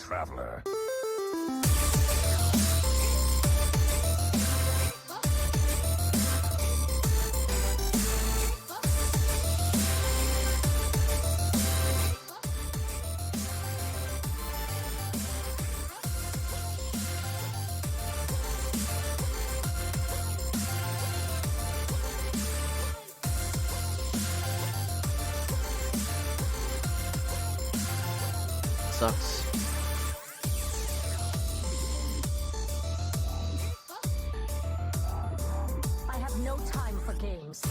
traveler. Sucks. I have no time for games.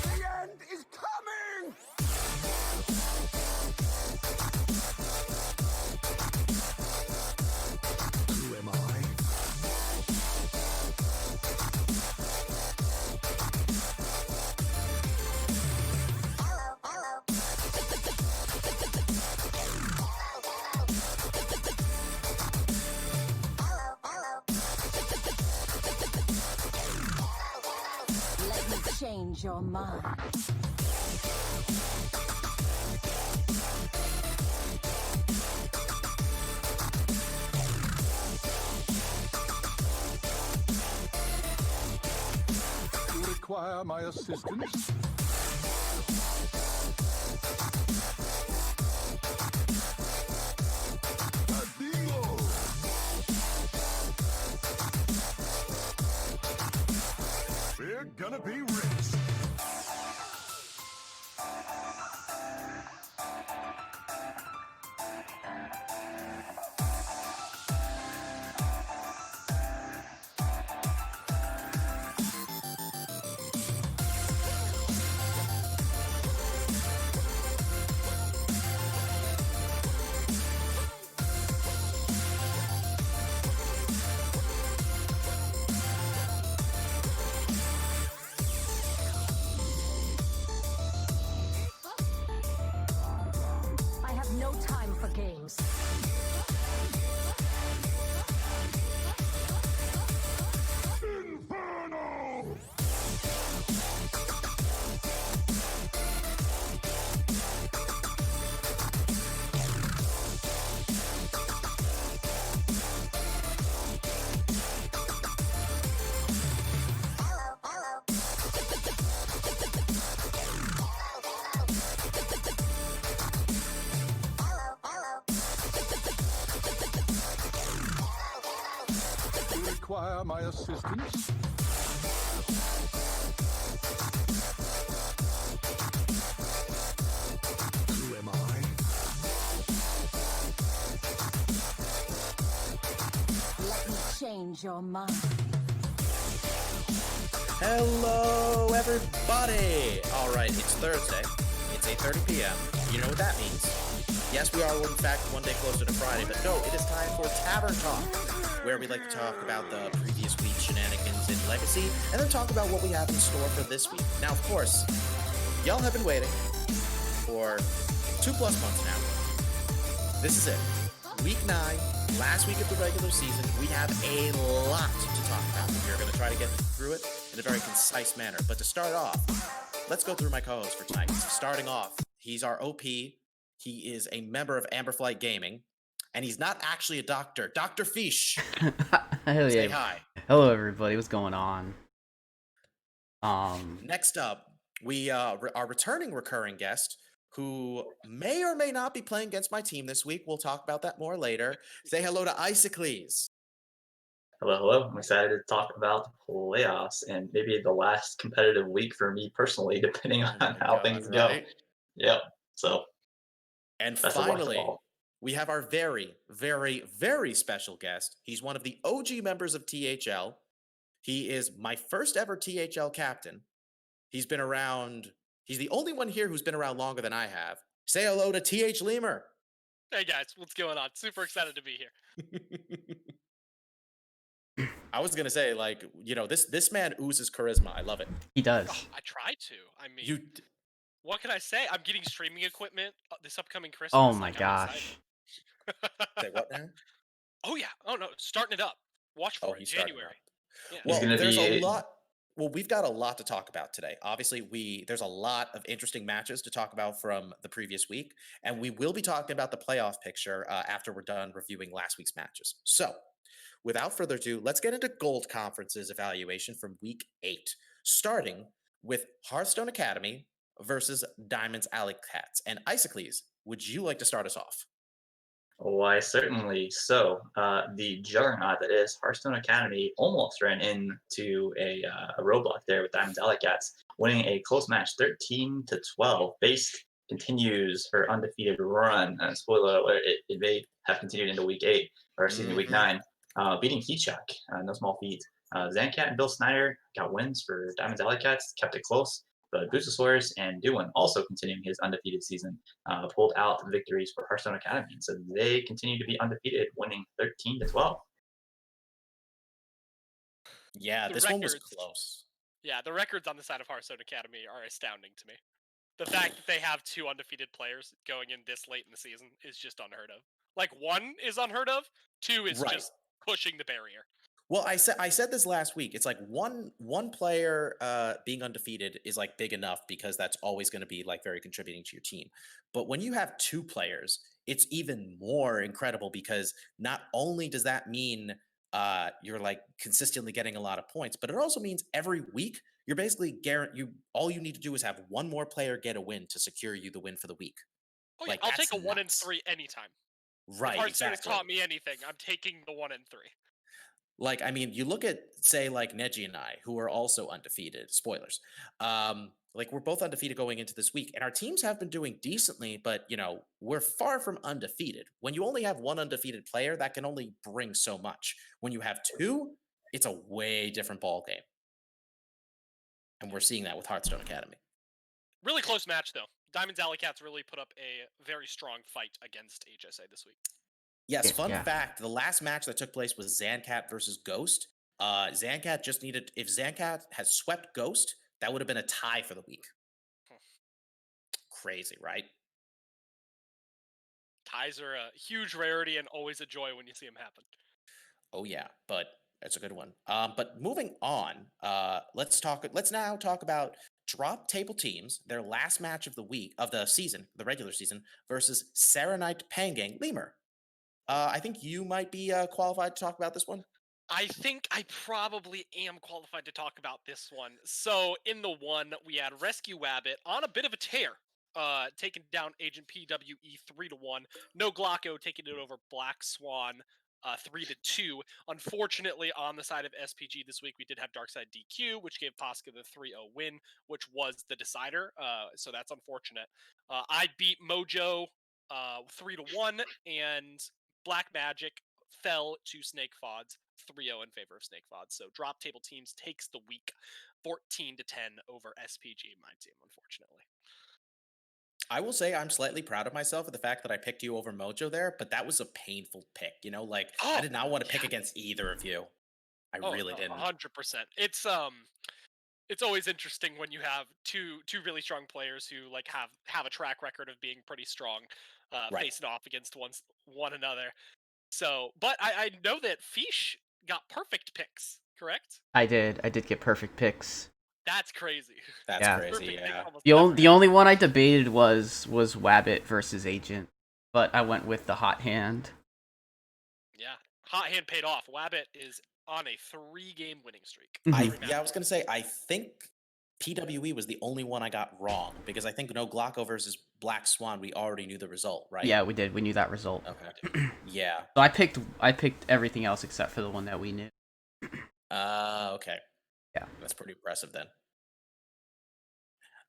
The end is coming! Who am I? Let me change your mind. You require my assistance? Adios! We're gonna be rich. I have no time for games. Inferno! You require my assistance? Who am I? Let me change your mind. Hello, everybody! Alright, it's Thursday. It's 8:30 p.m. You know what that means. Yes, we are, in fact, one day closer to Friday, but no, it is time for Tavern Talk, where we like to talk about the previous week's shenanigans in Legacy, and then talk about what we have in store for this week. Now, of course, y'all have been waiting for 2+ months now. This is it. Week 9, last week of the regular season. We have a lot to talk about. We're going to try to get through it in a very concise manner. But to start off, let's go through my co-host for tonight. Starting off, he's our OP. He is a member of Amberflight Gaming, and he's not actually a doctor. Doctorfeesh, Hell say yeah. hi. Hello everybody, what's going on? Next up, we our returning recurring guest, who may or may not be playing against my team this week. We'll talk about that more later. Say hello to Icicles. Hello, hello. I'm excited to talk about the playoffs and maybe the last competitive week for me personally, depending Oh on my how God, things right? go. Yep. So And best of luck to finally, all. we have our very, very, very special guest. He's one of the OG members of THL. He is my first ever THL captain. He's been around. He's the only one here who's been around longer than I have. Say hello to TH Leumer. Hey guys, what's going on? Super excited to be here. I was gonna say, like, you know, this man oozes charisma. I love it. he does. Oh, I try to. I mean, You what can I say? I'm getting streaming equipment this upcoming Christmas. Oh my like, I'm excited. gosh. say what now? Oh yeah. Oh no, starting it up. Watch for Oh, it. he's starting January. up. Yeah. He's Well, gonna there's a be lot. Well, we've got a lot to talk about today. Obviously, there's a lot of interesting matches to talk about from the previous week, and we will be talking about the playoff picture after we're done reviewing last week's matches. So, without further ado, let's get into Gold Conference's evaluation from Week 8, starting with Hearthstone Academy versus Diamond's Alley Cats. And Icicles, would you like to start us off? Why, certainly. So, the juggernaut that is Hearthstone Academy almost ran into a roadblock there with Diamond's Alley Cats, winning a close match 13-12. Base continues her undefeated run. Spoiler alert, it may have continued into week 8, or excuse me, week Mhm. 9, beating Heatshock, no small feat. Zancat and Bill Snyder got wins for Diamond's Alley Cats, kept it close. But Busasaurus and Duin, also continuing his undefeated season, pulled out victories for Hearthstone Academy. And so they continue to be undefeated, winning 13-12. Yeah, The this one was records, close. yeah, the records on the side of Hearthstone Academy are astounding to me. The fact that they have 2 undefeated players going in this late in the season is just unheard of. Like 1 is unheard of, 2 is Right. just pushing the barrier. Well, I said this last week. It's like one player being undefeated is like big enough because that's always going to be like very contributing to your team. But when you have 2 players, it's even more incredible because not only does that mean you're like consistently getting a lot of points, but it also means every week you're basically you all you need to do is have one more player get a win to secure you the win for the week. Oh yeah, Like I'll that's take a 1 and nuts. 3 anytime. If Right, Hearthstone has exactly. taught me anything, I'm taking the 1 and 3. Like, I mean, you look at, say, like Neji and I, who are also undefeated. Spoilers. Like, we're both undefeated going into this week, and our teams have been doing decently, but, we're far from undefeated. When you only have one undefeated player, that can only bring so much. When you have 2, it's a way different ball game. And we're seeing that with Hearthstone Academy. Really close match though. Diamond's Alley Cats really put up a very strong fight against HSA this week. Yes, fun Yeah. fact, the last match that took place was Zancat versus Ghost. Zancat just needed, if Zancat had swept Ghost, that would have been a tie for the week. Crazy, right? Ties are a huge rarity and always a joy when you see them happen. Oh yeah, but it's a good one. But moving on, let's now talk about drop table teams, their last match of the week of the season, the regular season, versus Serenite Pangang Lemur. I think you might be qualified to talk about this one. I think I probably am qualified to talk about this one. So in the one, we had Rescue Wabbit on a bit of a tear, taking down Agent PWE 3-1. No Glocko taking it over Black Swan 3-2. Unfortunately, on the side of SPG this week, we did have Darkside DQ, which gave Posca the 3-0 win, which was the decider. So that's unfortunate. I beat Mojo 3-1, and Black Magic fell to Snake Fods 3-0 in favor of Snake Fods. So drop table teams takes the week 14-10 over SPG, my team, unfortunately. I will say I'm slightly proud of myself for the fact that I picked you over Mojo there, but that was a painful pick. Like I did not want to pick against either of you. I really didn't. 100%. It's always interesting when you have two really strong players who like have a track record of being pretty strong, Right. facing off against one another. So, but I know that Feesh got perfect picks, correct? I did get perfect picks. That's crazy. That's Yeah. crazy. Perfect pick Yeah. almost The never the only one I debated was Wabbit versus Agent, but I went with the hot hand. Yeah, hot hand paid off. Wabbit is on a 3-game winning streak. Mhm. I was gonna say I think PWE was the only one I got wrong because I think no Glocko versus Black Swan we already knew the result, right? Yeah, we did. We knew that result. Okay. Yeah. So I picked everything else except for the one that we knew. Okay. Yeah. That's pretty impressive then.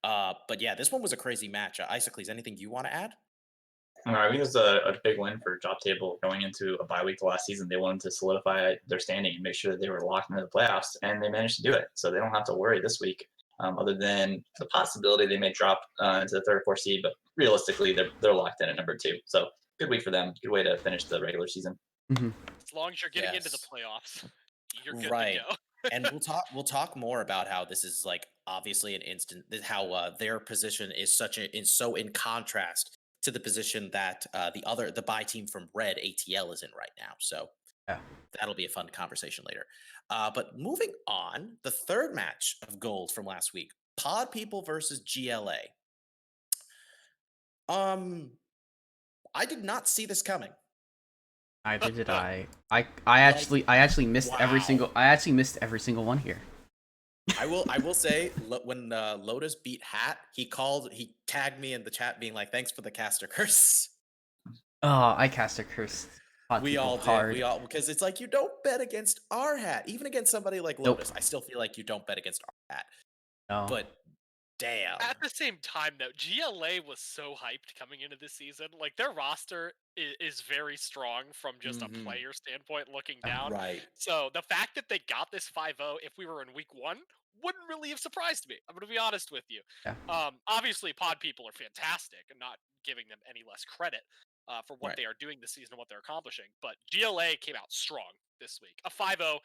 But yeah, this one was a crazy match. Icicles, anything you want to add? I think it was a big win for Drop Table going into a bye week the last season. They wanted to solidify their standing and make sure that they were locked into the playoffs, and they managed to do it. So they don't have to worry this week, other than the possibility they may drop into the 3rd or 4th seed. But realistically, they're locked in at number 2. So good week for them. Good way to finish the regular season. Mhm. As long as you're getting into the Yes. playoffs, you're good Right. to go. And we'll talk more about how this is like obviously an instant how their position is so in contrast to the position that the bye team from Red ATL is in right now. So Yeah. That'll be a fun conversation later. But moving on, the third match of gold from last week, Pod People versus GLA. I did not see this coming. Neither did I. I Like, actually missed every wow. single one here. I will say when Lotus beat Hat, he tagged me in the chat being like, "Thanks for the caster curse." Oh, I cast a curse. Pod We people all did. hard. We all, because it's like you don't bet against our Hat, even against somebody like Nope. Lotus. I still feel like you don't bet against our Hat. No. But damn. At the same time, though, GLA was so hyped coming into this season. Like, their roster is very strong from just a player standpoint looking down. Right. So the fact that they got this 5-0, if we were in week 1, wouldn't really have surprised me. I'm going to be honest with you. Yeah. Obviously, Pod People are fantastic and not giving them any less credit for what Right. they are doing this season and what they're accomplishing. But GLA came out strong this week. A 5-0,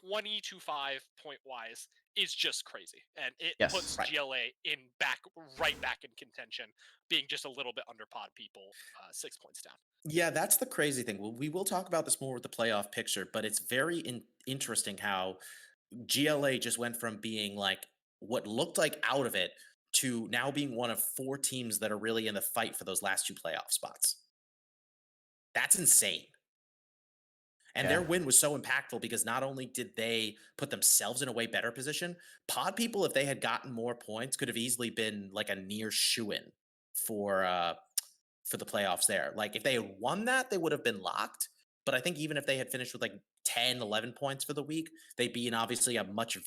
20-5 point wise is just crazy, and it Yes. puts Right. GLA right back in contention, being just a little bit under Pod People, 6 points down. Yeah, that's the crazy thing. We will talk about this more with the playoff picture, but it's very interesting how GLA just went from being like what looked like out of it to now being one of 4 teams that are really in the fight for those last 2 playoff spots. That's insane. And their win was so impactful because not only did they put themselves in a way better position, Pod People, if they had gotten more points, could have easily been like a near shoo-in for the playoffs there. Like if they had won that, they would have been locked. But I think even if they had finished with like 10, 11 points for the week, they'd be in obviously a much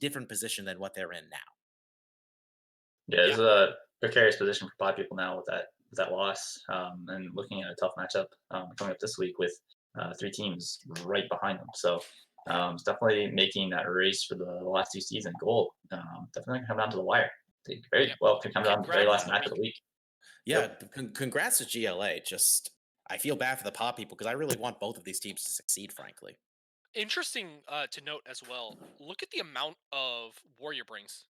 different position than what they're in now. Yeah, it's a precarious position for Pod People now with that loss, and looking at a tough matchup coming up this week with 3 teams right behind them. So it's definitely making that race for the last 2 season goal. Definitely gonna come down to the wire. They very well could come down to the very last match of the week. Yeah, congrats to GLA. Just I feel bad for the Pod People because I really want both of these teams to succeed, frankly. Interesting to note as well. Look at the amount of Warrior brings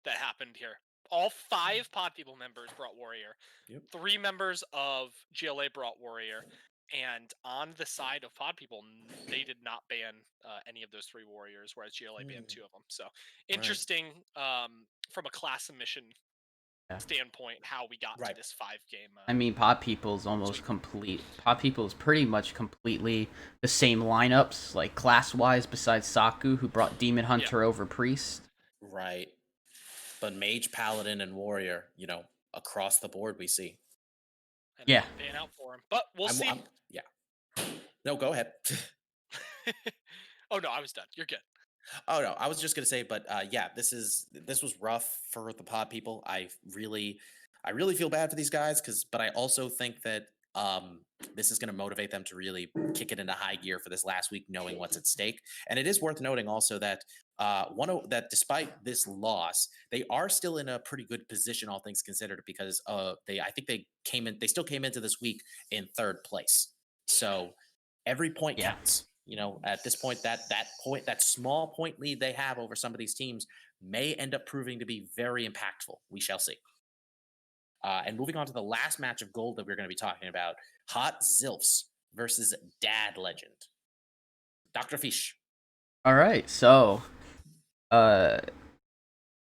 that happened here. All 5 Pod People members brought Warrior. Yep. 3 members of GLA brought Warrior. And on the side of Pod People, they did not ban any of those 3 Warriors, whereas GLA banned 2 of them. So interesting from a class submission standpoint how we got to this 5-game. I mean, Pod People's almost complete. Pod People's pretty much completely the same lineups, like class-wise, besides Saku, who brought Demon Hunter over Priest. Right. But Mage, Paladin, and Warrior, across the board we see. And ban out for him. But we'll see. No, go ahead. Oh, no, I was done. You're good. Oh no, I was just gonna say, but this was rough for the Pod People. I really feel bad for these guys but I also think that this is gonna motivate them to really kick it into high gear for this last week, knowing what's at stake. And it is worth noting also that that despite this loss, they are still in a pretty good position, all things considered, because they still came into this week in 3rd place. So every point counts. At this point, that small point lead they have over some of these teams may end up proving to be very impactful. We shall see. And moving on to the last match of gold that we're going to be talking about, Hot Zilfs versus Dad Legend. Doctorfeesh. All right, so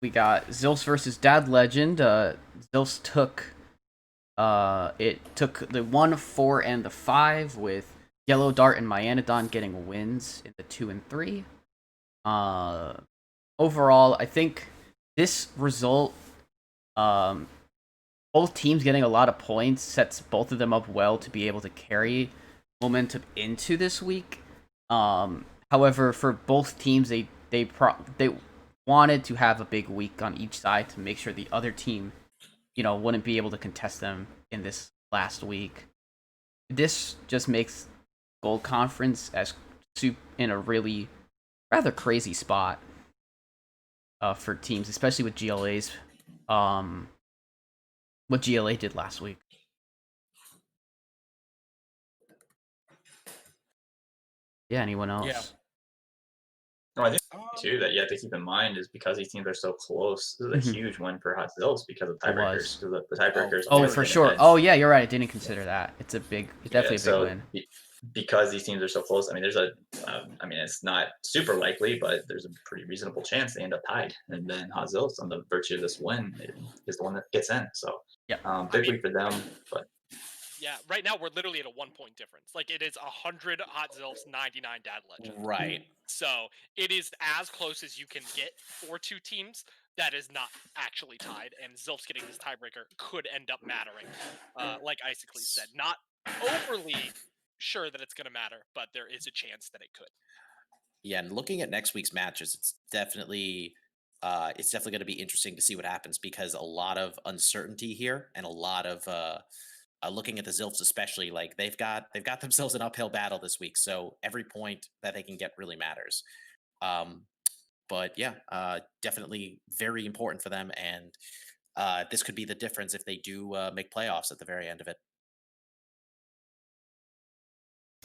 we got Zilfs versus Dad Legend. Zilfs took the 1, 4, and the 5 with Yellow Dart and Myanodon getting wins in the 2 and 3. Overall, I think this result, both teams getting a lot of points, sets both of them up well to be able to carry momentum into this week. However, for both teams, they wanted to have a big week on each side to make sure the other team, wouldn't be able to contest them in this last week. This just makes Gold Conference as in a really rather crazy spot for teams, especially with GLA's what GLA did last week. Yeah, anyone else? Yeah. No, I think too that you have to keep in mind is because these teams are so close. This is a huge win for Hot Zills because of tiebreakers. Because the tiebreakers. Oh, for sure. Oh, yeah, you're right. I didn't consider that. It's definitely a big win. because these teams are so close, I mean, I mean, it's not super likely, but there's a pretty reasonable chance they end up tied. And then Hot Zills, on the virtue of this win, is the one that gets in. So, Yeah. big week for them. But Yeah, right now we're literally at a 1 point difference. Like it is 100 Hot Zilfs, 99 Dad Legend. Right. So it is as close as you can get for two teams that is not actually tied, and Zilfs getting this tiebreaker could end up mattering. Like Icicles said, not overly sure that it's going to matter, but there is a chance that it could. Yeah, and looking at next week's matches, it's definitely going to be interesting to see what happens because a lot of uncertainty here and a lot of looking at the Zilfs especially, like they've got themselves an uphill battle this week, so every point that they can get really matters. But yeah, definitely very important for them, and this could be the difference if they do make playoffs at the very end of it.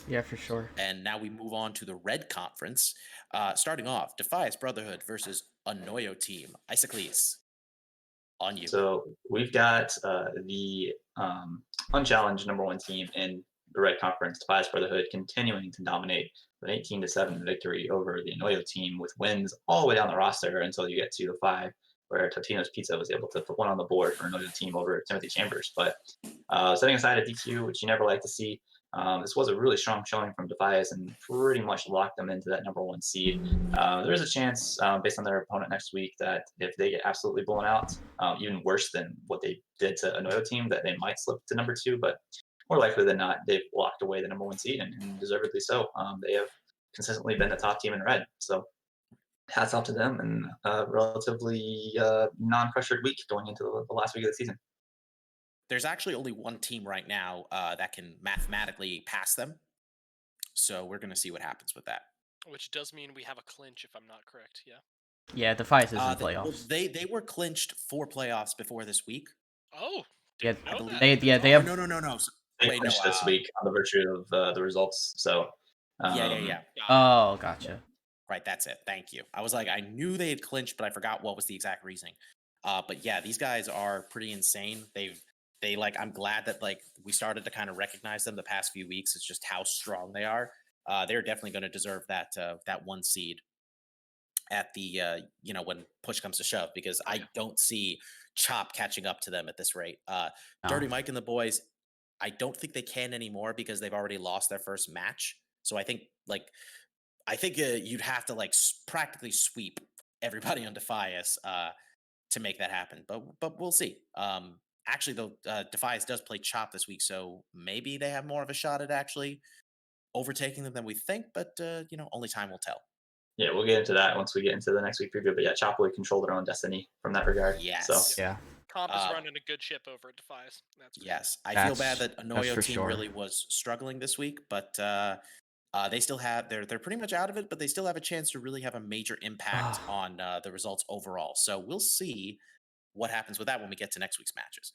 Yeah, for sure. And now we move on to the Red Conference. Starting off, Defias Brotherhood versus Anoyo Team. Icicles, on you. so we've got the unchallenged number one team in the Red Conference, Defias Brotherhood, continuing to dominate with an 18-7 victory over the Anoyo team with wins all the way down the roster until you get to the 5, where Totino's Pizza was able to put one on the board for Anoyo team over Timothy Chambers. But setting aside a DQ, which you never like to see, this was a really strong showing from Defias and pretty much locked them into that number one seed. There is a chance, based on their opponent next week, that if they get absolutely blown out, even worse than what they did to Anoyo team, that they might slip to number 2. But more likely than not, they've locked away the number one seed, and deservedly so. They have consistently been the top team in red. So hats off to them, and a relatively non-pressured week going into the last week of the season. There's actually only one team right now that can mathematically pass them. So we're going to see what happens with that. Which does mean we have a clinch, if I'm not correct. Yeah. Yeah, Defias is in Well, playoffs. they were clinched for playoffs before this week. Oh. Yeah, Didn't know that. they have. No. They Wait, clinched no, this week on the virtue of the results. So yeah. Oh, gotcha. Right, that's it. Thank you. I was like, I knew they had clinched, but I forgot what was the exact reasoning. But yeah, these guys are pretty insane. They like, I'm glad that like we started to kind of recognize them the past few weeks. It's just how strong they are. They're definitely going to deserve that one seed at the when push comes to shove, because I don't see Chop catching up to them at this rate. Dirty Mike and the boys, I don't think they can anymore because they've already lost their first match. So I think you'd have to like practically sweep everybody on Defias to make that happen. But we'll see. Actually, though, Defias does play Chop this week, so maybe they have more of a shot at actually overtaking them than we think. But only time will tell. Yeah, we'll get into that once we get into the next week preview. But yeah, Chop will control their own destiny from that regard. Yes. So Yeah. Comp is running a good ship over at Defias. That's yes. I feel bad that Anoyo for team sure. really was struggling this week, but they still have they're pretty much out of it, but they still have a chance to really have a major impact on the results overall. So we'll see what happens with that when we get to next week's matches.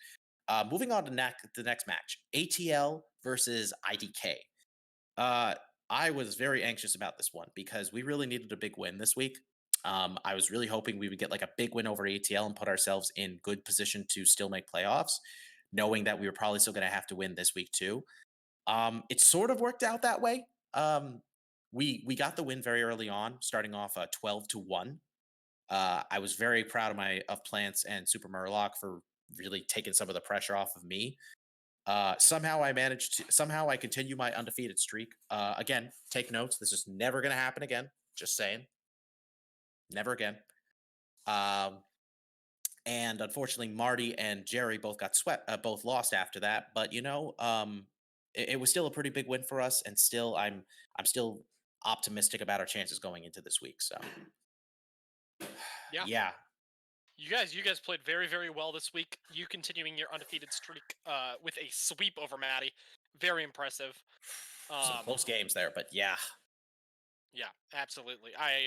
Moving on to the next match, ATL versus IDK. I was very anxious about this one because we really needed a big win this week. I was really hoping we would get like a big win over ATL and put ourselves in good position to still make playoffs, knowing that we were probably still going to have to win this week too. It sort of worked out that way. We got the win very early on, starting off 12-1. I was very proud of Plants and Super Murloc for really taking some of the pressure off of me. Somehow I continue my undefeated streak. Again, take notes. This is never going to happen again. Just saying. Never again. And unfortunately, Marty and Jerry both got both lost after that. But it was still a pretty big win for us, and still I'm still optimistic about our chances going into this week. So yeah. You guys played very, very well this week. You continuing your undefeated streak with a sweep over Maddie. Very impressive. Some close games there, but yeah. Yeah, absolutely. I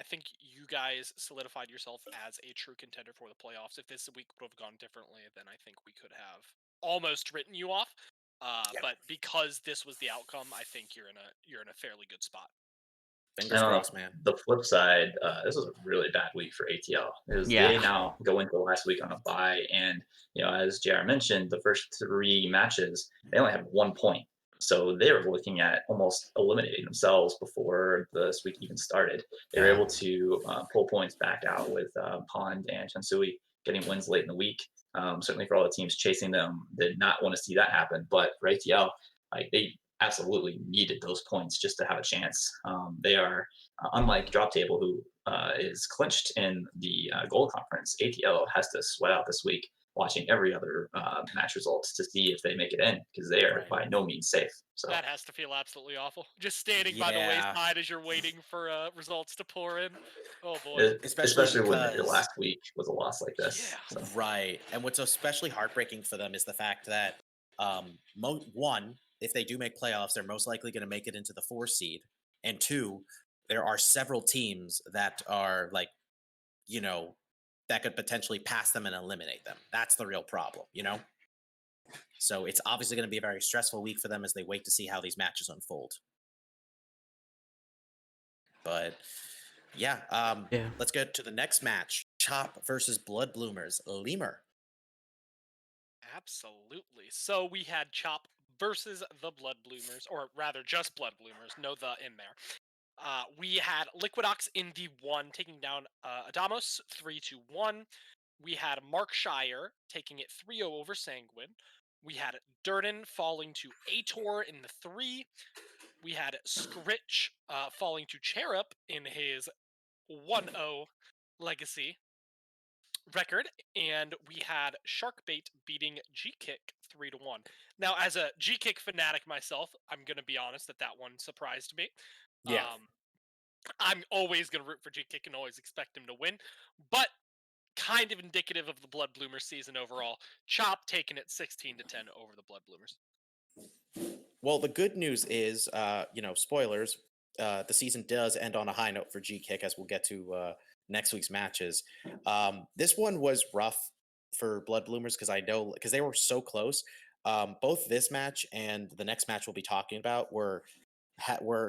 think you guys solidified yourself as a true contender for the playoffs. If this week would have gone differently, then I think we could have almost written you off. But because this was the outcome, I think you're in a fairly good spot. Fingers crossed, man. The flip side, this was a really bad week for ATL. They now go into the last week on a bye, and as JR mentioned, the first 3 matches they only had 1 point. So they were looking at almost eliminating themselves before this week even started. They were Yeah. able to pull points back out with Pond and Chansui getting wins late in the week. Certainly for all the teams chasing them, did not want to see that happen. But for ATL, like they absolutely needed those points just to have a chance. They are unlike Drop Table, who is clinched in the gold conference. ATL has to sweat out this week, watching every other match results to see if they make it in, because they are Right. by no means safe. So That has to feel absolutely awful. Just standing by the Yeah. wayside as you're waiting for results to pour in. Oh boy. Especially when your because last week was a loss like this. Yeah. So right, and what's especially heartbreaking for them is the fact that one, if they do make playoffs, they're most likely going to make it into the 4 seed, and two, there are several teams that are like, you know, that could potentially pass them and eliminate them. That's the real problem, you know. So it's obviously going to be a very stressful week for them as they wait to see how these matches unfold. But yeah, Yeah. let's get to the next match: Chop versus Blood Bloomers. Leumer. Absolutely. So we had Chop versus the Blood Bloomers, or rather just Blood Bloomers, no the in there. We had Liquidox in the 1 taking down Adamos 3-1. We had Markshire taking it 3-0 over Sanguine. We had Durden falling to Ator in the 3. We had Scritch falling to Cherub in his 1-0 legacy record, and we had Sharkbait beating G-Kick 3-1. Now, as a G-Kick fanatic myself, I'm gonna be honest that one surprised me. Yeah. I'm always gonna root for G-Kick and always expect him to win, but kind of indicative of the Blood Bloomer season overall. Chop taking it 16-10 over the Blood Bloomers. Well, the good news is, spoilers. The season does end on a high note for G-Kick, as we'll get to next week's matches. This one was rough for Blood Bloomers because they were so close. Both this match and the next match we'll be talking about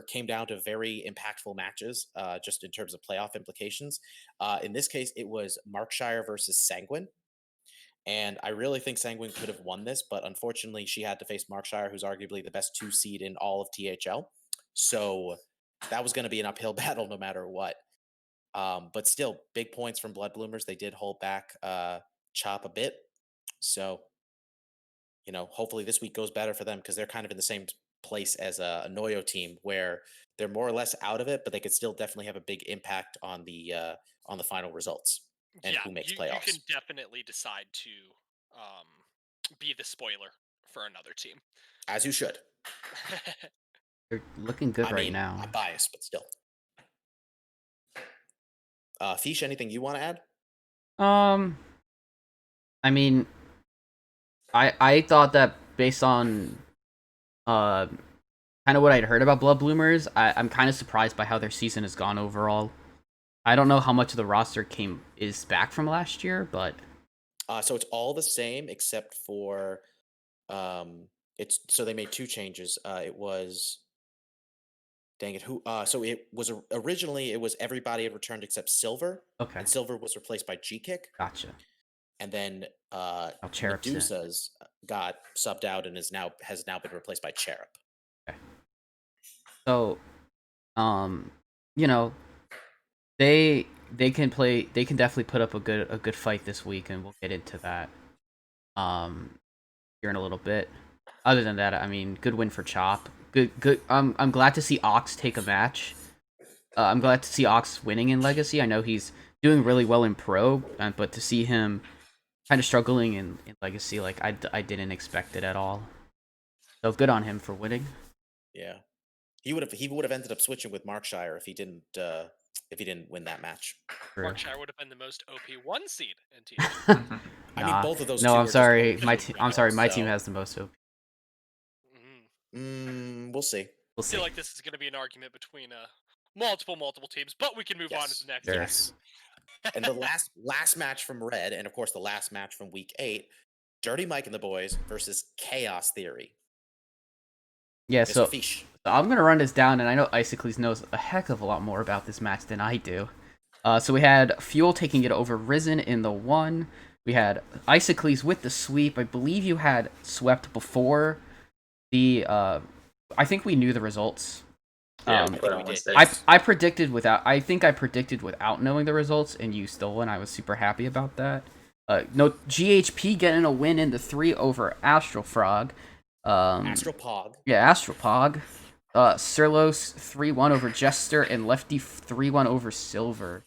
came down to very impactful matches, just in terms of playoff implications. In this case, it was Markshire versus Sanguine. And I really think Sanguine could have won this, but unfortunately, she had to face Markshire, who's arguably the best 2 seed in all of THL. So that was going to be an uphill battle no matter what. But still, big points from Blood Bloomers. They did hold back Chop a bit. So, hopefully this week goes better for them, because they're kind of in the same place as a Noyo team, where they're more or less out of it, but they could still definitely have a big impact on the final results and who makes playoffs. You can definitely decide to be the spoiler for another team. As you should. They're looking good right now. I'm biased, but still. Feesh, anything you want to add? I mean, I thought that based on kind of what I'd heard about Blood Bloomers, I'm kind of surprised by how their season has gone overall. I don't know how much of the roster is back from last year, but so it's all the same except for so they made 2 changes. It was so it was originally it was everybody had returned except Silver. Okay. And Silver was replaced by G-Kick. Gotcha. And then Cherub's in. Medusa's got subbed out and has now been replaced by Cherub. Okay. So, they can definitely put up a good fight this week, and we'll get into that here in a little bit. Other than that, I mean, good win for Chop. Good. I'm glad to see Ox take a match. I'm glad to see Ox winning in Legacy. I know he's doing really well in Pro, but to see him kind of struggling in Legacy, like I didn't expect it at all. So good on him for winning. Yeah, he would have ended up switching with Markshire if he didn't win that match. True. Markshire would have been the most OP 1 seed in team. I mean, both of those. No, two I'm were sorry. just I'm sorry. My so. team has the most OP. We'll see. We'll I see. feel like this is going to be an argument between multiple teams, but we can move on to the next. Sure. Yes. And the last match from Red, and of course the last match from Week 8, Dirty Mike and the boys versus Chaos Theory. Yeah, so Feesh. I'm gonna run this down, and I know Icicles knows a heck of a lot more about this match than I do. So we had Fuel taking it over Risen in the 1. We had Icicles with the sweep. I believe you had swept before the I think we knew the results. Yeah, Um, we put we on did. Wednesday. I predicted without. I think I predicted without knowing the results, and you still won. I was super happy about that. No GHP getting a win in the 3 over Astral Frog. Astropog. Yeah, Astropog. Sirlos 3-1 over Jester, and Lefty 3-1 over Silver.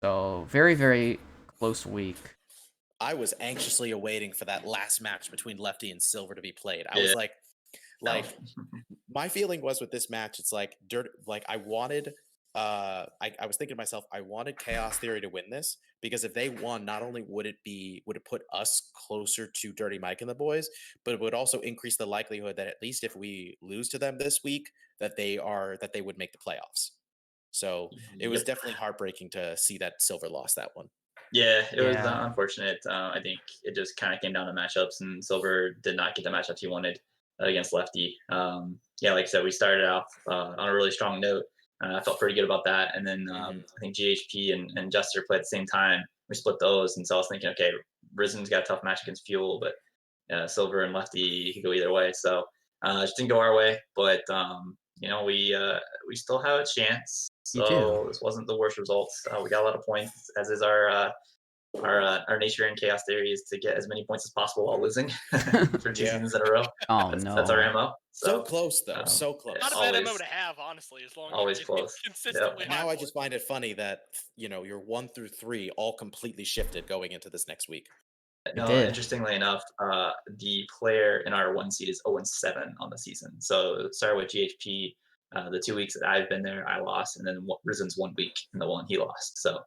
So very very close week. I was anxiously awaiting for that last match between Lefty and Silver to be played. I Yeah. was like my feeling was with this match, it's like I wanted I was thinking to myself, I wanted Chaos Theory to win this, because if they won, not only would it put us closer to Dirty Mike and the boys, but it would also increase the likelihood that at least if we lose to them this week, that they would make the playoffs. So it was Yep. definitely heartbreaking to see that Silver lost that one. Yeah, it was Yeah. unfortunate. I think it just kind of came down to matchups, and Silver did not get the matchups he wanted against Lefty. Yeah, like I said, we started off on a really strong note. I felt pretty good about that, and then I think GHP and Jester played at the same time. We split those, and so I was thinking, okay, Risen's got a tough match against Fuel, but Silver and Lefty could go either way. So it just didn't go our way, but we still have a chance. You do. So this wasn't the worst results. We got a lot of points, as is our nature in Chaos Theory is to get as many points as possible while losing for 2 Yeah. seasons in a row. Oh That's our no. MO. So close though, um, so close. Not a yeah, bad MO always- to have, honestly, as long always as you close. consistently Yep. high Now I for just it. find it funny that your 1 through 3 all completely shifted going into this next week. No, did. interestingly enough, the player in our 1 seed is 0-7 on the season. So it started with GHP. The 2 weeks that I've been there, I lost, and then Risen's 1 week in the one he lost. So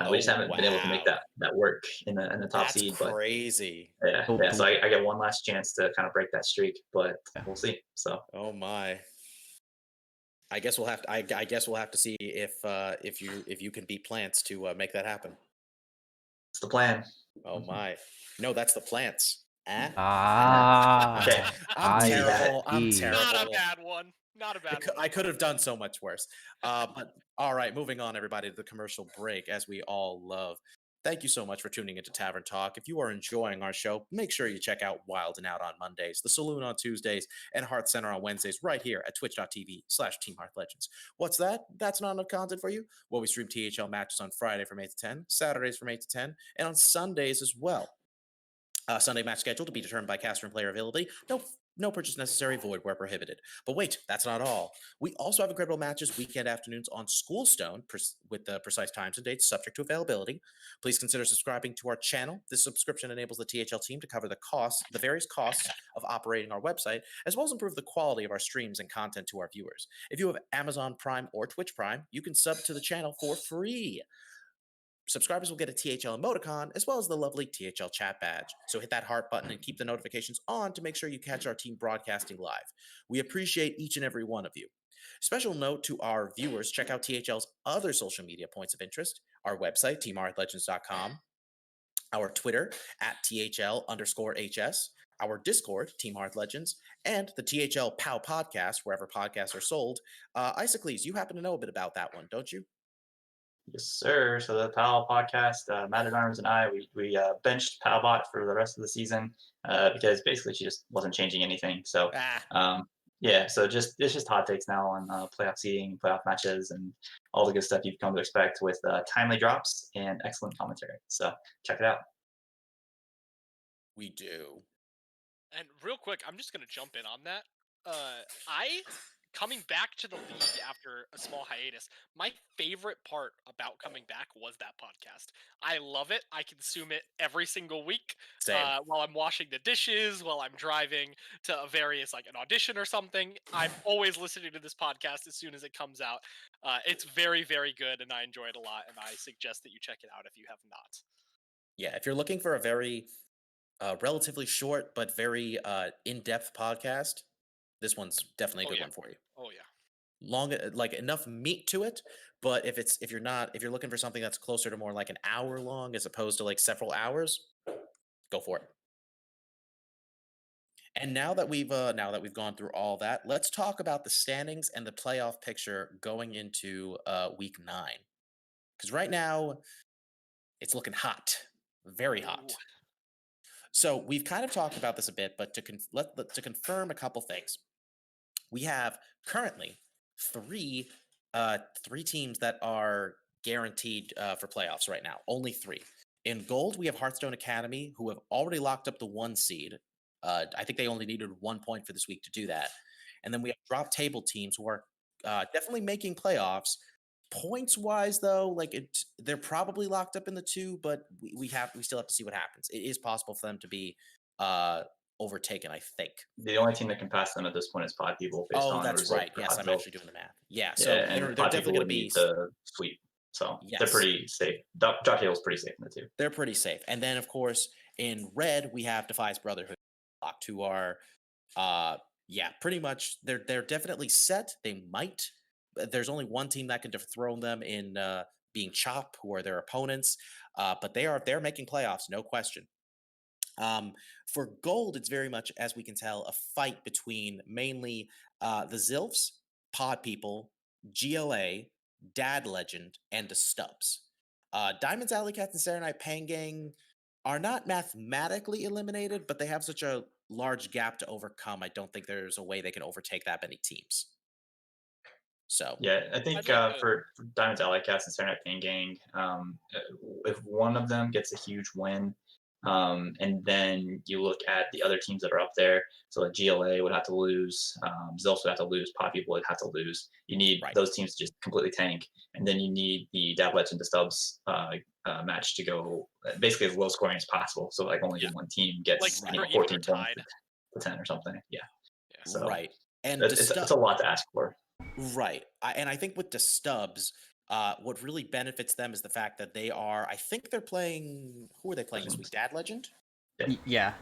we just Oh, haven't been able to make wow. that work in the top That's seed. But crazy. yeah, Oh, yeah. So I get one last chance to kind of break that streak, but we'll see. So Oh my. I guess we'll have to. I guess we'll have to see if you can beat plants to make that happen. it's the plan. Oh my. No, that's the plants. Eh? Ah. Okay. I'm I terrible. I'm see. terrible. Not a bad one. Not a bad one. I could have done so much worse. But all right, moving on, everybody, to the commercial break, as we all love. Thank you so much for tuning into Tavern Talk. If you are enjoying our show, make sure you check out Wild and Out on Mondays, The Saloon on Tuesdays, and Hearth Center on Wednesdays, right here at twitch.tv/Team Hearth Legends. What's that? That's not enough content for you? Well, we stream THL matches on Friday from 8 to 10, Saturdays from 8 to 10, and on Sundays as well. Sunday match schedule to be determined by caster and player availability. No purchase necessary, void where prohibited. But wait, that's not all. We also have incredible matches weekend afternoons on Schoolstone with the precise times and dates subject to availability. Please consider subscribing to our channel. This subscription enables the THL team to cover the various costs of operating our website, as well as improve the quality of our streams and content to our viewers. If you have Amazon Prime or Twitch Prime, you can sub to the channel for free. Subscribers will get a THL emoticon as well as the lovely THL chat badge. So hit that heart button and keep the notifications on to make sure you catch our team broadcasting live. We appreciate each and every one of you. Special note to our viewers, check out THL's other social media points of interest, our website, teamhearthlegends.com, our Twitter at THL_HS, our Discord, Team Hearth Legends, and the THL POW podcast, wherever podcasts are sold. Icicles, you happen to know a bit about that one, don't you? Yes, sir. So the Pal podcast, Matt at Arms and I, we benched Palbot for the rest of the season because basically she just wasn't changing anything. So yeah, so it's just hot takes now on playoff seeding, playoff matches, and all the good stuff you've come to expect with timely drops and excellent commentary. So check it out. We do. And real quick, I'm just gonna jump in on that. Coming back to the league after a small hiatus, my favorite part about coming back was that podcast. I love it. I consume it every single week. Same. While I'm washing the dishes, while I'm driving to a various like an audition or something. I'm always listening to this podcast as soon as it comes out. It's very, very good, and I enjoy it a lot. And I suggest that you check it out if you have not. Yeah, if you're looking for a very relatively short but very in-depth podcast, this one's definitely a good one for you. Oh yeah. Long, like enough meat to it, but if you're looking for something that's closer to more like an hour long as opposed to like several hours, go for it. And now that we've gone through all that, let's talk about the standings and the playoff picture going into week 9. Because right now, it's looking hot, very hot. Ooh. So we've kind of talked about this a bit, but to confirm a couple things. we have currently three teams that are guaranteed for playoffs right now. Only 3. In gold, we have Hearthstone Academy, who have already locked up the 1 seed. I think they only needed 1 point for this week to do that. And then we have drop table teams who are definitely making playoffs. Points wise, though, like they're probably locked up in the 2, but we still have to see what happens. It is possible for them to be overtaken, I think. The only team that can pass them at this point is Pod People based Oh, on the that's result right. for Yes, Hot I'm Zilch. actually doing the math. Yeah, Yeah, so and they're Pod definitely People going to would be need to sweep. So they're Yes. pretty safe. Drop Table's pretty safe in the 2. they're pretty safe. And then, of course, in red, we have Defiance Brotherhood locked, who are, pretty much they're definitely set. They might. There's only one team that can dethrone them in being Chop, who are their opponents. But they're making playoffs, no question. For gold, it's very much, as we can tell, a fight between mainly the Zilfs, Pod People, GLA, Dad Legend, and the Stubbs. Diamonds, Alley Cats, and Serenite Pangang are not mathematically eliminated, but they have such a large gap to overcome. I don't think there's a way they can overtake that many teams. So Yeah, I think I'd like to- for Diamonds, Alley Cats, and Serenite Pain Gang, if one of them gets a huge win, and then you look at the other teams that are up there, so like GLA would have to lose, Zilch would have to lose, Pop People would have to lose. You need Right. those teams to just completely tank, and then you need the Dab Legend to Stubbs match to go basically as low scoring as possible. So like only Yeah. one team gets Like Right. you know, super even or 14 points tied. to 10 or something. Yeah, Yeah. so right. And it's a lot to ask for. Right. And I think with the Stubbs, what really benefits them is the fact that they are, I think they're playing, who are they playing this week? Dad Legend? Yeah.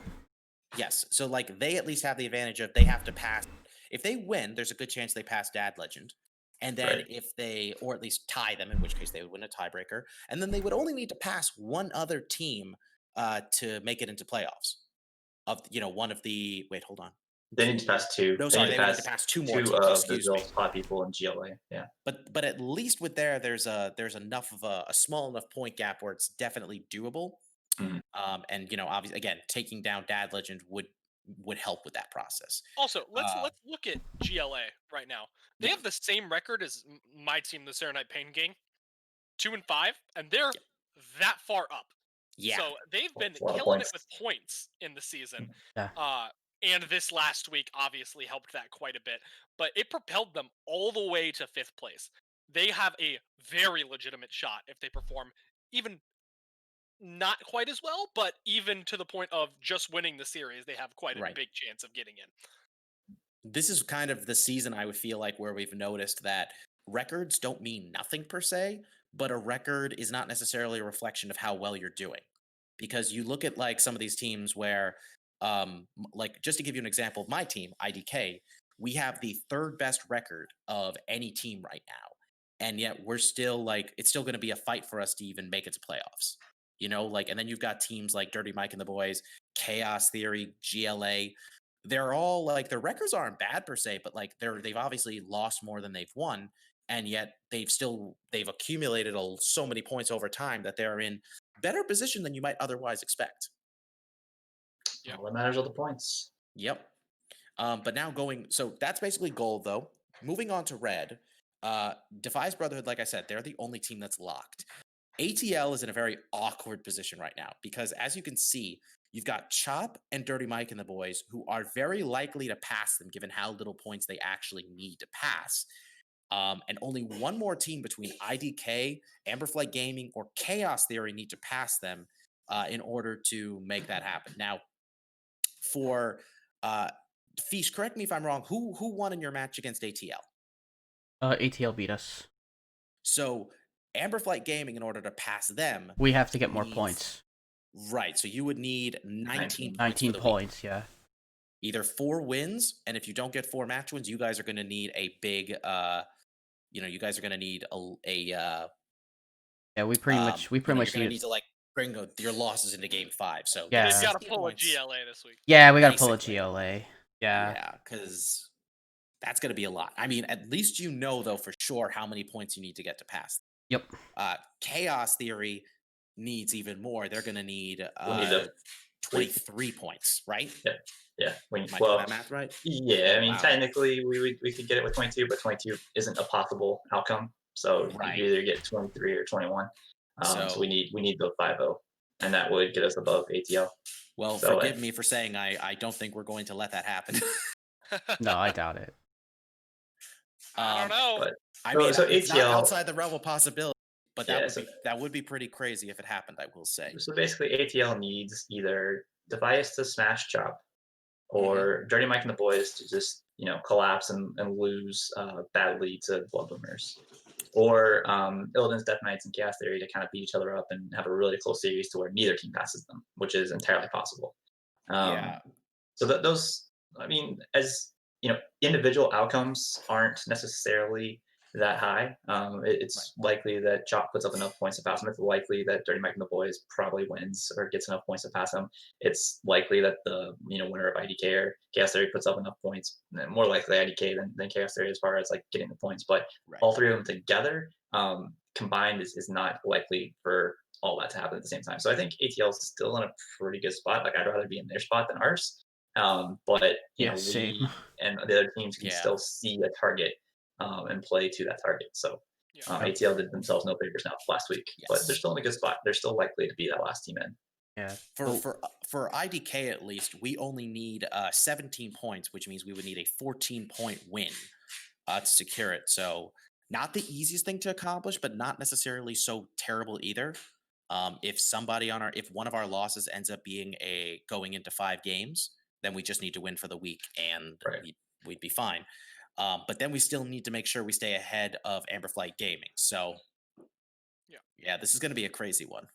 Yes. So, like, they at least have the advantage of they have to pass. If they win, there's a good chance they pass Dad Legend. And then Right. if they, or at least tie them, in which case they would win a tiebreaker. And then they would only need to pass one other team to make it into playoffs. One of the, wait, hold on. They need to pass 2. No, They sorry, need they to would need pass to pass 2 more 2 teams. of the Excuse me. Zilch, Pod People, and GLA. Yeah. But at least with there's enough of a small enough point gap where it's definitely doable. Mhm. And obviously, again, taking down Dad Legend would help with that process. Also, let's Uh, look at GLA right now. They Yeah. have the same record as my team, the Serenite Pain Gang, 2-5, and they're that far up. Yeah, So they've been That's a lot of killing it points. with points in the season. Yeah. And this last week obviously helped that quite a bit. But it propelled them all the way to 5th place. They have a very legitimate shot if they perform even not quite as well, but even to the point of just winning the series, they have quite a Right. big chance of getting in. This is kind of the season I would feel like where we've noticed that records don't mean nothing per se, but a record is not necessarily a reflection of how well you're doing. Because you look at like some of these teams where, like just to give you an example of my team, IDK, we have the 3rd best record of any team right now, and yet we're still like it's still going to be a fight for us to even make it to playoffs. And then you've got teams like Dirty Mike and the Boys, Chaos Theory, GLA. They're all like their records aren't bad per se, but like they've obviously lost more than they've won, and yet they've accumulated so many points over time that they're in better position than you might otherwise expect. Yeah. All that matters are the points. Yep. But now so that's basically gold though. Moving on to red, Defies Brotherhood, like I said, they're the only team that's locked. ATL is in a very awkward position right now because, as you can see, you've got Chop and Dirty Mike and the Boys who are very likely to pass them given how little points they actually need to pass. And only one more team between IDK, Amberflight Gaming, or Chaos Theory need to pass them in order to make that happen. Now, for Feesh, correct me if I'm wrong, who won in your match against ATL? ATL beat us. So Amberflight Gaming, in order to pass them, We have to get more needs- points. Right, so you would need 19 points. 19 for the week. points, yeah. Either 4 wins, and if you don't get 4 match wins, you guys are going to need a big, you guys are going to need Yeah, we pretty much you're going to need need to like bring your losses into game 5. So Yeah. They've get got to 60 pull points. a GLA this week. Yeah, we gotta pull a basically. GLA. Yeah. Yeah, because that's going to be a lot. I mean, at least though for sure how many points you need to get to pass. Yep. Chaos Theory needs even more. They're going to need We'll need 23 points, right? Yeah. Yeah. Am I doing that math right? Yeah. Oh, I mean, wow. technically, we could get it with 22, but 22 isn't a possible outcome. So Right. you either get 23 or 21. So we So- need the 5-0, and that would get us above ATL. Well, So, forgive me for saying I don't think we're going to let that happen. No, I doubt it. I don't know. But I So- mean, so it's not ATL outside the realm of possibility, but Yeah, that would be pretty crazy if it happened, I will say. So basically, ATL needs either Device to smash Chop, Mm-hmm. or Dirty Mike and the boys to just collapse and lose badly to Blood Boomers, or Illidan's Death Knights and Chaos Theory to kind of beat each other up and have a really close series to where neither team passes them, which is entirely possible. Yeah. So that those, I mean, as individual outcomes aren't necessarily that high. It's likely that Chop puts up enough points to pass him. It's likely that Dirty Mike and the boys probably wins or gets enough points to pass him. It's likely that the winner of IDK or Chaos Theory puts up enough points. More likely IDK than Chaos Theory as far as like getting the points. But all three of them together combined is not likely for all that to happen at the same time. So I think ATL is still in a pretty good spot. Like I'd rather be in their spot than ours. But Yeah, same. we and the other teams can Yeah. still see a target and play to that target. So Yeah. ATL did themselves no favors now last week, but Yes. they're still in a good spot. They're still likely to be that last team in. Yeah. For IDK at least, we only need 17 points, which means we would need a 14-point win to secure it. So not the easiest thing to accomplish, but not necessarily so terrible either. If one of our losses ends up being going into 5 games, then we just need to win for the week and we'd be fine. But then we still need to make sure we stay ahead of Amberflight Gaming. So yeah, this is going to be a crazy one.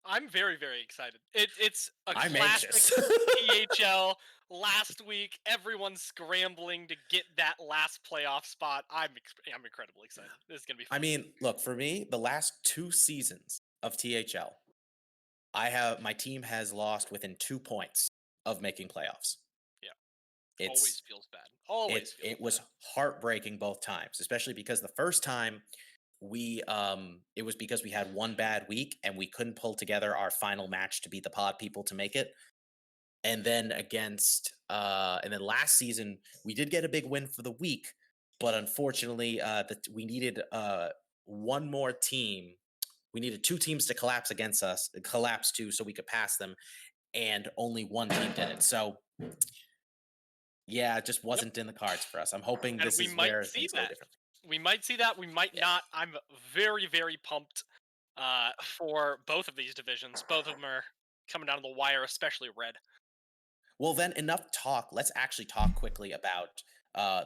I'm very, very excited. It's a I'm classic anxious. PHL. Last week, everyone's scrambling to get that last playoff spot. I'm incredibly excited. This is gonna be fun. I mean, look, for me, the last 2 seasons of THL, my team has lost within 2 points of making playoffs. Yeah, always feels bad. Always feels it was heartbreaking both times, especially because the first time it was because we had one bad week and we couldn't pull together our final match to beat the pod people to make it. And then and then last season we did get a big win for the week, but unfortunately we needed one more team. We needed 2 teams to collapse to so we could pass them, and only one team did it. So yeah, it just wasn't in the cards for us. I'm hoping And this we is might where see things go that. differently. We might see that. We might not. I'm very, very pumped for both of these divisions. Both of them are coming down to the wire, especially Red. Well, then enough talk. Let's actually talk quickly about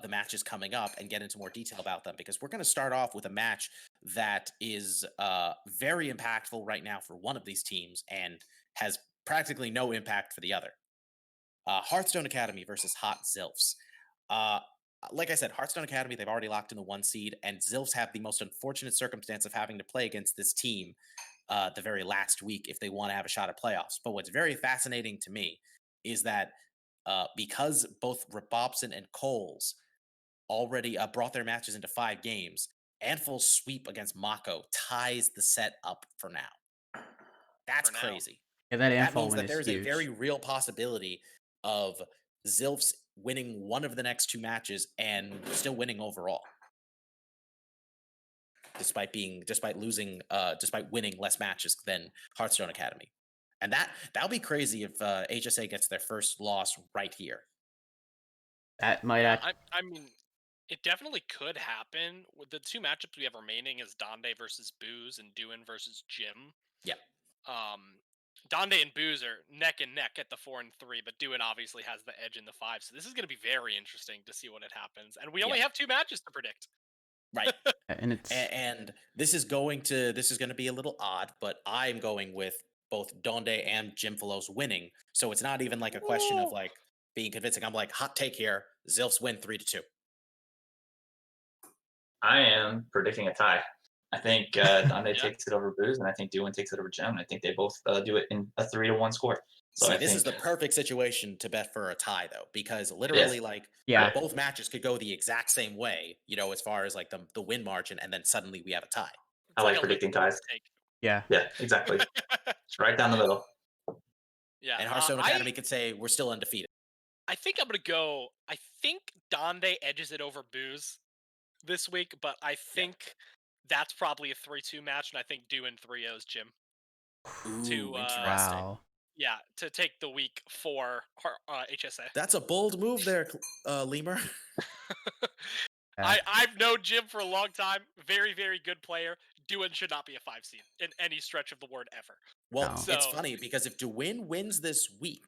the matches coming up and get into more detail about them, because we're going to start off with a match that is very impactful right now for one of these teams and has practically no impact for the other. Hearthstone Academy versus Hot Zilfs. Like I said, Hearthstone Academy, they've already locked in the 1 seed, and Zilfs have the most unfortunate circumstance of having to play against this team the very last week if they want to have a shot at playoffs. But what's very fascinating to me is that because both Rabobson and Coles already brought their matches into 5 games, Anvil's sweep against Mako ties the set up for now. That's For now. crazy. Yeah, that That info means win that is there's huge. a very real possibility of Zilfs winning one of the next 2 matches and still winning overall, despite winning less matches than Hearthstone Academy. And that'll be crazy if HSA gets their first loss right here. That might act. I mean, it definitely could happen. With the 2 matchups we have remaining is Donde versus Booze and Duin versus Jim. Yeah. Donde and Booze are neck and neck at the 4 and 3, but Duin obviously has the edge in the 5. So this is going to be very interesting to see what it happens. And we only have 2 matches to predict. Right. And it's And this is going to be a little odd, but I'm going with both Donde and Jim Philos winning. So it's not even like a question of like being convincing. I'm like, hot take here, Zilfs win 3-2. I am predicting a tie. I think Donde takes it over Booze, and I think Duin takes it over Jim. I think they both do it in a 3-1 score. So See, I this think is the perfect situation to bet for a tie, though, because literally, both matches could go the exact same way, as far as like the win margin, and then suddenly we have a tie. I like predicting ties. yeah. Yeah, exactly. It's right down the middle. Yeah. And Hearthstone Academy could say we're still undefeated. I think I'm gonna go. I think Donde edges it over Booze this week, but I think that's probably a 3-2 match, and I think doing 3-0's Jim Ooh, to interesting. Wow. to take the week for HSA. That's a bold move there, Lemur. Yeah. I've known Jim for a long time. Very, very good player. Dewin should not be a 5 seed in any stretch of the word ever. Well, No. it's So funny because if Dwayne wins this week,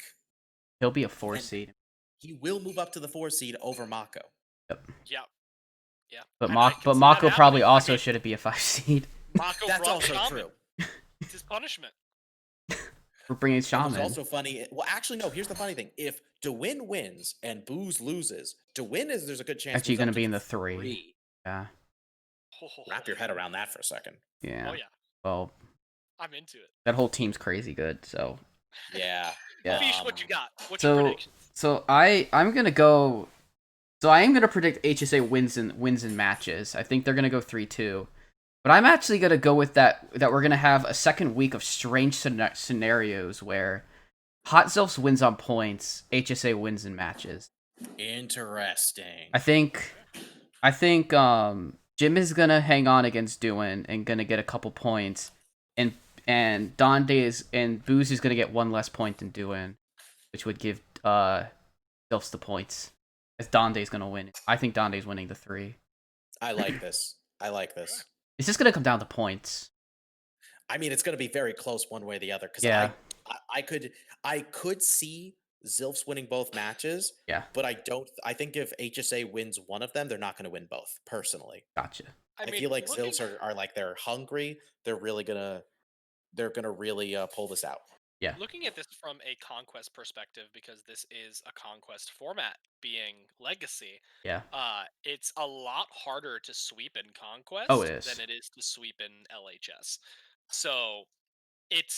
He'll be a 4 then seed. he will move up to the 4 seed over Mako. Yep. yeah, yeah. But I can see that Mako probably happening. I also mean, shouldn't be a 5 seed. Mako That's brought also Shaman. true. It's his punishment. We're bringing And Shaman. what's also funny, well, actually, no. Here's the funny thing: if DeWin wins and Booze loses, there's a good chance Actually moves going up to be in the the 3. Yeah. Wrap your head around that for a second. Yeah. Oh yeah, Well, I'm into it. that whole team's crazy good. So Yeah. Yeah. Feesh, what you got? What's your prediction? So I'm gonna go. So I am gonna predict HSA wins in matches. I think they're gonna go 3-2. But I'm actually gonna go with that we're gonna have a second week of strange scenarios where Hot Zelfs wins on points, HSA wins in matches. Interesting. I think Jim is gonna hang on against Duin and gonna get a couple points, and Booze is gonna get one less point than Duin, which would give Zelfs the points. As Donde's gonna win. I think Donde's winning the 3. I like this. I like this. It's just gonna come down to points. I mean, it's going to be very close one way or the other because Yeah. I could see Zilfs winning both matches. Yeah. But I think if HSA wins one of them, they're not going to win both. Personally, Gotcha. I feel like Zilfs are like they're hungry. They're gonna really pull this out. Yeah. Looking at this from a conquest perspective, because this is a conquest format being legacy, Yeah. it's a lot harder to sweep in conquest Oh, it is. than it is to sweep in LHS. So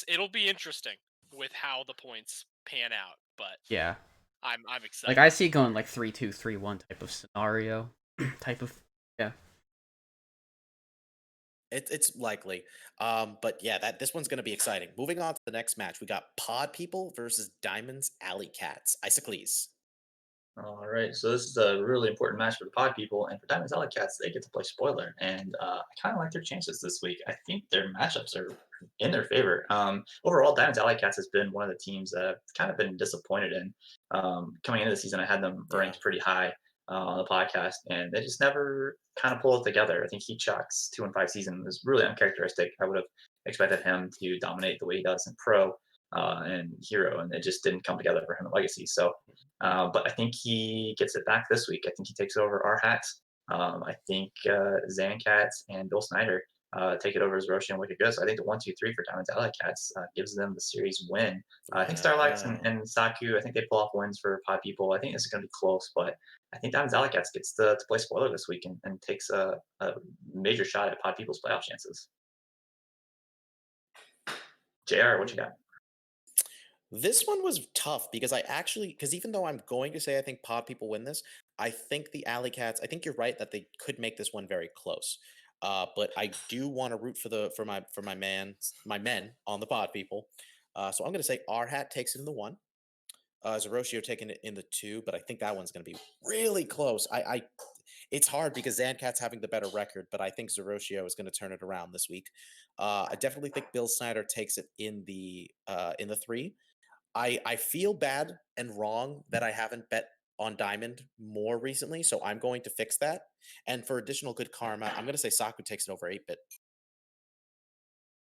it'll be interesting with how the points pan out, but Yeah. I'm excited. Like I see it going like 3-2, 3-1 type of scenario. Yeah. It's likely. But yeah, this one's gonna be exciting. Moving on to the next match, we got Pod People versus Diamonds Alley Cats. Icicles. All right, so this is a really important match for the Pod people, and for Diamonds Alley Cats, they get to play spoiler, and I kind of like their chances this week. I think their matchups are in their favor. Overall, Diamonds Alley Cats has been one of the teams that I've kind of been disappointed in. Coming into the season, I had them ranked pretty high on the podcast, and they just never kind of pull it together. I think Heatshot's 2-5 season was really uncharacteristic. I would have expected him to dominate the way he does in Pro and Hero, and it just didn't come together for him in Legacy. So. But I think he gets it back this week. I think he takes over our hat. I think Zancat and Bill Snyder take it over as Roshi and Wicked Good. So I think the 1-2-3 for Diamonds Alley Cats gives them the series win. I think Starlights and Saku, I think they pull off wins for Pod People. I think this is going to be close, but I think Diamonds Alley Cats gets to play spoiler this week and takes a major shot at Pod People's playoff chances. JR, what you got? This one was tough because because even though I'm going to say I think Pod People win this, I think the Alley Cats. I think you're right that they could make this one very close. But I do want to root for my men on the Pod People. So I'm going to say our hat takes it in the 1. Zeroshio taking it in the 2, but I think that one's going to be really close. It's hard because Zancat's having the better record, but I think Zeroshio is going to turn it around this week. I definitely think Bill Snyder takes it in the 3. I feel bad and wrong that I haven't bet on Diamond more recently, so I'm going to fix that. And for additional good karma, I'm going to say Saku takes it over 8-bit.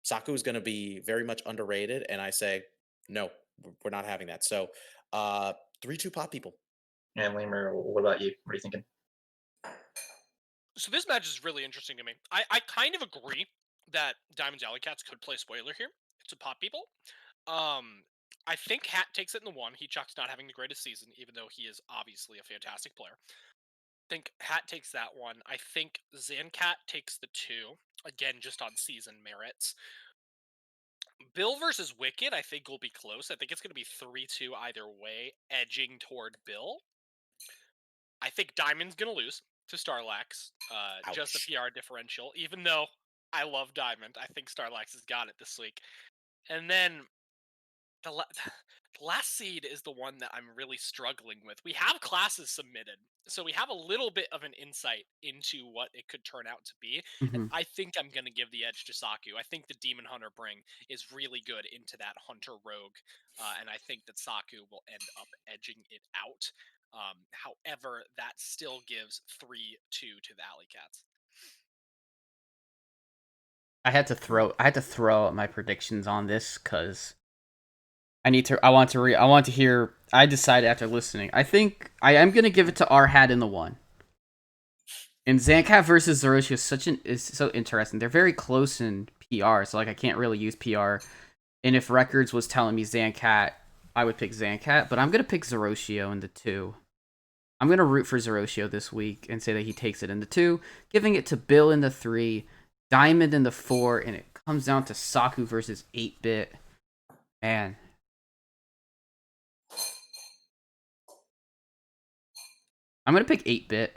Saku is going to be very much underrated, and I say, no, we're not having that. So 3-2 Pod People. And Leumer, what about you? What are you thinking? So this match is really interesting to me. I kind of agree that Diamonds Alley Cats could play spoiler here to Pod People. I think Hat takes it in the 1. Heatshot's not having the greatest season, even though he is obviously a fantastic player. I think Hat takes that one. I think Zancat takes the 2, again, just on season merits. Bill versus Wicked, I think will be close. I think it's going to be 3-2 either way, edging toward Bill. I think Diamond's going to lose to Starlax, just the PR differential, even though I love Diamond. I think Starlax has got it this week. And then the last seed is the one that I'm really struggling with. We have classes submitted, so we have a little bit of an insight into what it could turn out to be. And Hmm. I think I'm going to give the edge to Saku. I think the Demon Hunter bring is really good into that Hunter Rogue, and I think that Saku will end up edging it out. However, that still gives 3-2 to the Alley Cats. I had to throw out my predictions on this because I want to hear. I decided after listening. I think I am gonna give it to R Hat in the one. And Zancat versus Zoroshi is so interesting. They're very close in PR, so like I can't really use PR. And if Records was telling me Zancat, I would pick Zancat, but I'm gonna pick Zoroshio in the 2. I'm gonna root for Zoroshio this week and say that he takes it in the 2, giving it to Bill in the 3, Diamond in the 4, and it comes down to Saku versus 8-Bit. Man. I'm gonna pick 8-Bit.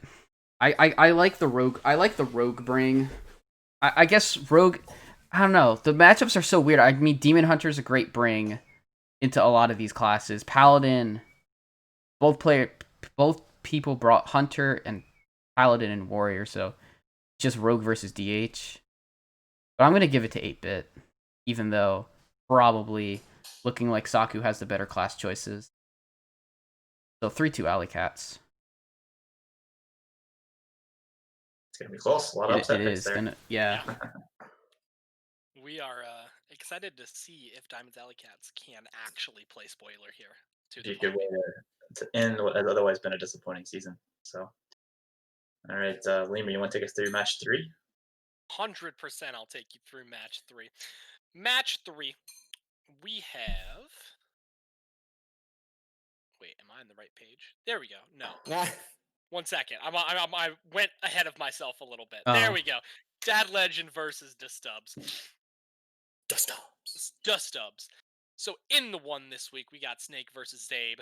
I like the Rogue. I like the Rogue bring. I guess Rogue. I don't know. The matchups are so weird. I mean, Demon Hunter is a great bring into a lot of these classes. Paladin. Both people brought Hunter and Paladin and Warrior, so just Rogue versus DH. But I'm gonna give it to 8-Bit, even though probably looking like Saku has the better class choices. So 3-2 Alley Cats. It's gonna be close. A lot of upset It picks is there. gonna, yeah. We are excited to see if Diamond's Alley Cats can actually play spoiler here. To Be the a good point. way to end what has otherwise been a disappointing season. So, all right, Leumer, you want to take us through match 3? 100% I'll take you through match 3. Match 3, we have... Wait, am I on the right page? There we go. No. 1 second. I went ahead of myself a little bit. There Oh. we go. Dad Legend versus Dustubs. Dustubs. So in the 1 this week, we got Snake versus Zabe.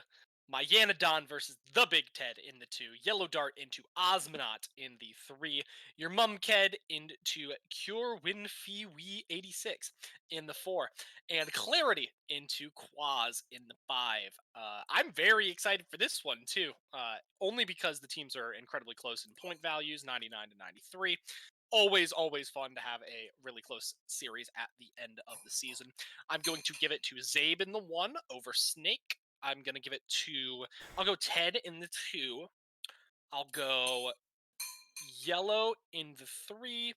My Yanadon versus the Big Ted in the 2. Yellow Dart into Osmonaut in the 3. Your Mumked into Cure Winfee Wee 86 in the 4. And Clarity into Quaz in the 5. I'm very excited for this one too. Only because the teams are incredibly close in point values, 99 to 93. Always fun to have a really close series at the end of the season. I'm going to give it to Zabe in the 1 over Snake. I'm going to give it to... I'll go Ted in the 2. I'll go Yellow in the 3.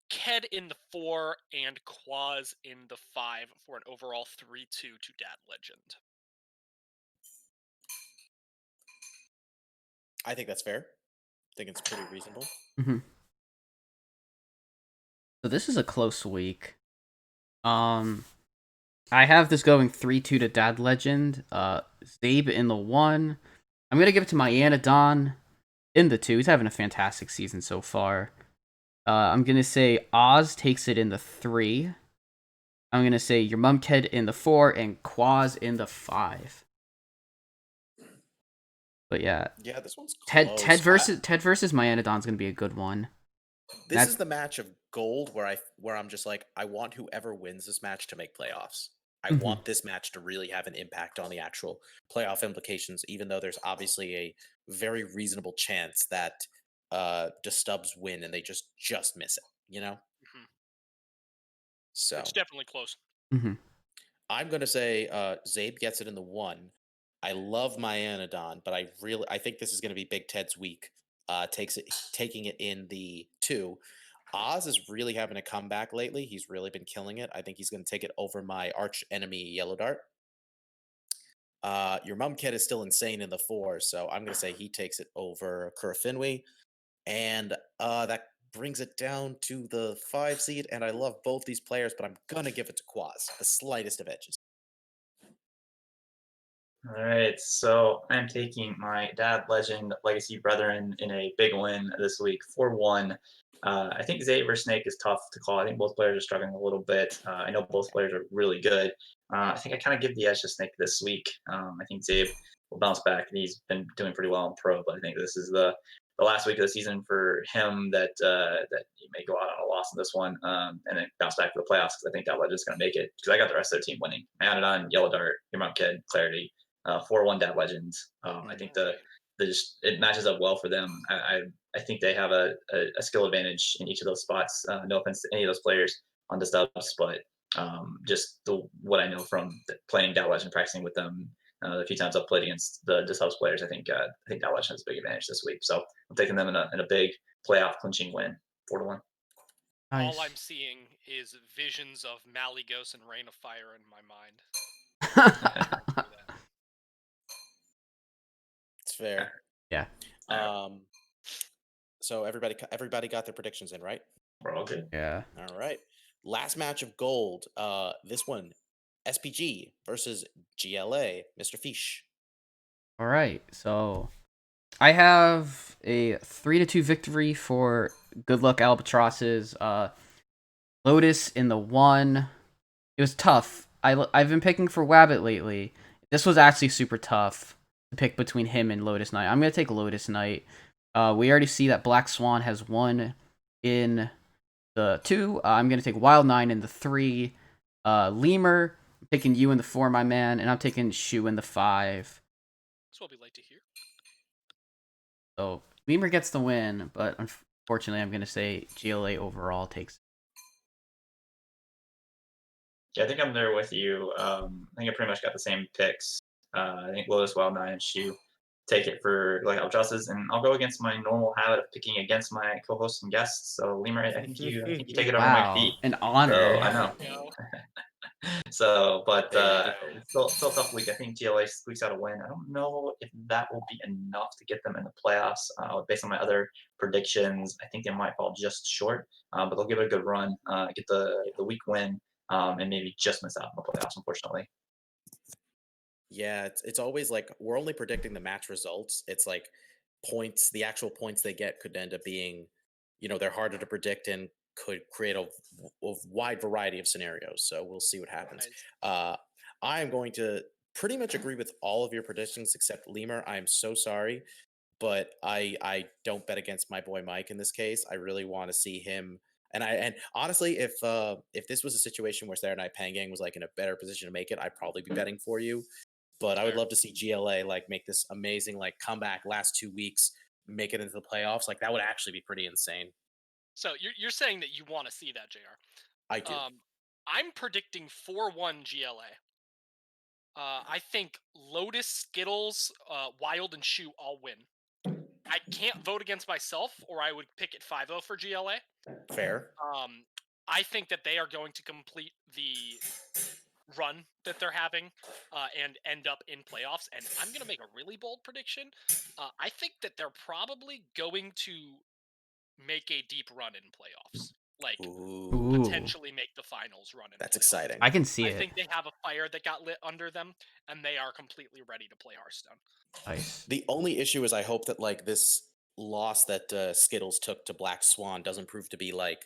Ked in the 4. And Quaz in the 5 for an overall 3-2 to Dad Legend. I think that's fair. I think it's pretty reasonable. Mm-hmm. So this is a close week. I have this going 3-2 to Dad Legend. Zabe in the 1. I'm gonna give it to my Yanadon in the 2. He's having a fantastic season so far. I'm gonna say Oz takes it in the 3. I'm gonna say your Mumked in the 4 and Quaz in the 5. But yeah, this one's Ted close. Ted versus my Yanadon's gonna be a good one. This is the match of gold where I'm just like, I want whoever wins this match to make playoffs. I Mhm. want this match to really have an impact on the actual playoff implications, even though there's obviously a very reasonable chance that the Stubs win and they just miss it, you know? Mhm. So It's definitely close. Mhm. I'm gonna say Zabe gets it in the 1. I love my Anodon, but I think this is gonna be Big Ted's week. Taking it in the 2. Oz is really having a comeback lately. He's really been killing it. I think he's going to take it over my arch enemy, Yellow Dart. Your Mumked is still insane in the 4, so I'm going to say he takes it over Kurafinwi. And that brings it down to the 5 seed, and I love both these players, but I'm going to give it to Quaz, the slightest of edges. All right, so I'm taking my Dad Legend Legacy Brethren in a big win this week, 4-1. I think Zabe versus Snake is tough to call. I think both players are struggling a little bit. I know both players are really good. I think I kind of give the edge to Snake this week. I think Zabe will bounce back. He's been doing pretty well in pro, but I think this is the the last week of the season for him that that he may go out on a loss in this one, and then bounce back for the playoffs because I think that Legend's going to make it because I got the rest of their team winning. Manadon, Yellow Dart, Earmount Kid, Clarity, 4-1 Dad Legends. I think it matches up well for them. I think they have a skill advantage in each of those spots. No offense to any of those players on the subs, but just what I know from playing Dad Legend, practicing with them the few times I've played against the subs players, I think Dad Legend has a big advantage this week. So I'm taking them in a big playoff clinching win, 4-1. Nice. All I'm seeing is visions of Malygos and Rain of Fire in my mind. It's fair. Yeah. So everybody got their predictions in, right? We're all good. Yeah. All right. Last match of gold. This one, SPG versus GLA. Mr. Feesh. All right. So I have a 3-2 victory for Good Luck Albatrosses. Lotus in the 1. It was tough. I've been picking for Wabbit lately. This was actually super tough to pick between him and Lotus Knight. I'm going to take Lotus Knight. We already see that Black Swan has 1 in the 2. I'm going to take Wild 9 in the 3. Leumer, I'm taking you in the 4, my man. And I'm taking Shu in the 5. That's what we like to hear. So Leumer gets the win, but unfortunately, I'm going to say GLA overall takes. Yeah, I think I'm there with you. I think I pretty much got the same picks. I think Lotus, Wild 9, and Shu take it for like Albatrosses, and I'll go against my normal habit of picking against my co-hosts and guests. So Lemur, I think you take it over my feet. An honor. So, I know. So, but still a tough week. I think GLA squeaks out a win. I don't know if that will be enough to get them in the playoffs. Based on my other predictions, I think they might fall just short, but they'll give it a good run, get the week win, and maybe just miss out on the playoffs, unfortunately. Yeah, it's always like we're only predicting the match results. It's like points, the actual points they get could end up being, they're harder to predict and could create a wide variety of scenarios. So we'll see what happens. I am going to pretty much agree with all of your predictions except Lemur. I am so sorry, but I don't bet against my boy Mike in this case. I really want to see him. And honestly, if this was a situation where Saturday Night Pangang was like in a better position to make it, I'd probably be betting for you. But I would love to see GLA like make this amazing like comeback last 2 weeks, make it into the playoffs. Like that would actually be pretty insane. So you're saying that you want to see that, JR. I do. I'm predicting 4-1 GLA. I think Lotus, Skittles, Wild, and Shu all win. I can't vote against myself, or I would pick it 5-0 for GLA. Fair. I think that they are going to complete the run that they're having and end up in playoffs. And I'm going to make a really bold prediction. I think that they're probably going to make a deep run in playoffs. Like, potentially make the finals run in That's playoffs. exciting. I can see it. I think they have a fire that got lit under them, and they are completely ready to play Hearthstone. Nice. The only issue is I hope that like this loss that Skittles took to Black Swan doesn't prove to be like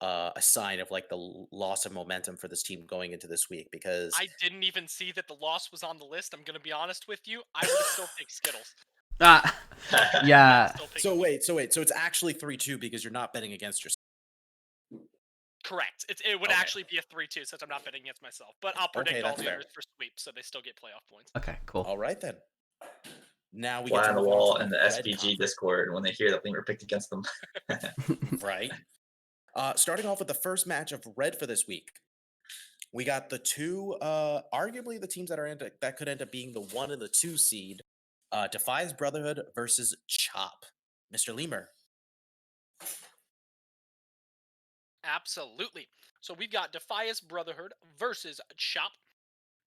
a sign of like the loss of momentum for this team going into this week, because I didn't even see that the loss was on the list. I'm going to be honest with you. I would have still picked Skittles. Yeah. So it's actually 3-2 because you're not betting against yourself. Correct. It would actually be a 3-2 since I'm not betting against myself. But I'll predict all the others for sweep, so they still get playoff points. Okay, cool. All right then. Now we Fly get on to the move wall to in the Red SPG Conference. Discord when they hear that Lemur picked against them. Right. Starting off with the first match of Red for this week, we got the two, arguably the teams that could end up being the 1 and the 2 seed. Defies Brotherhood versus Chop. Mr. Lemur. Absolutely. So we've got Defias Brotherhood versus Chop.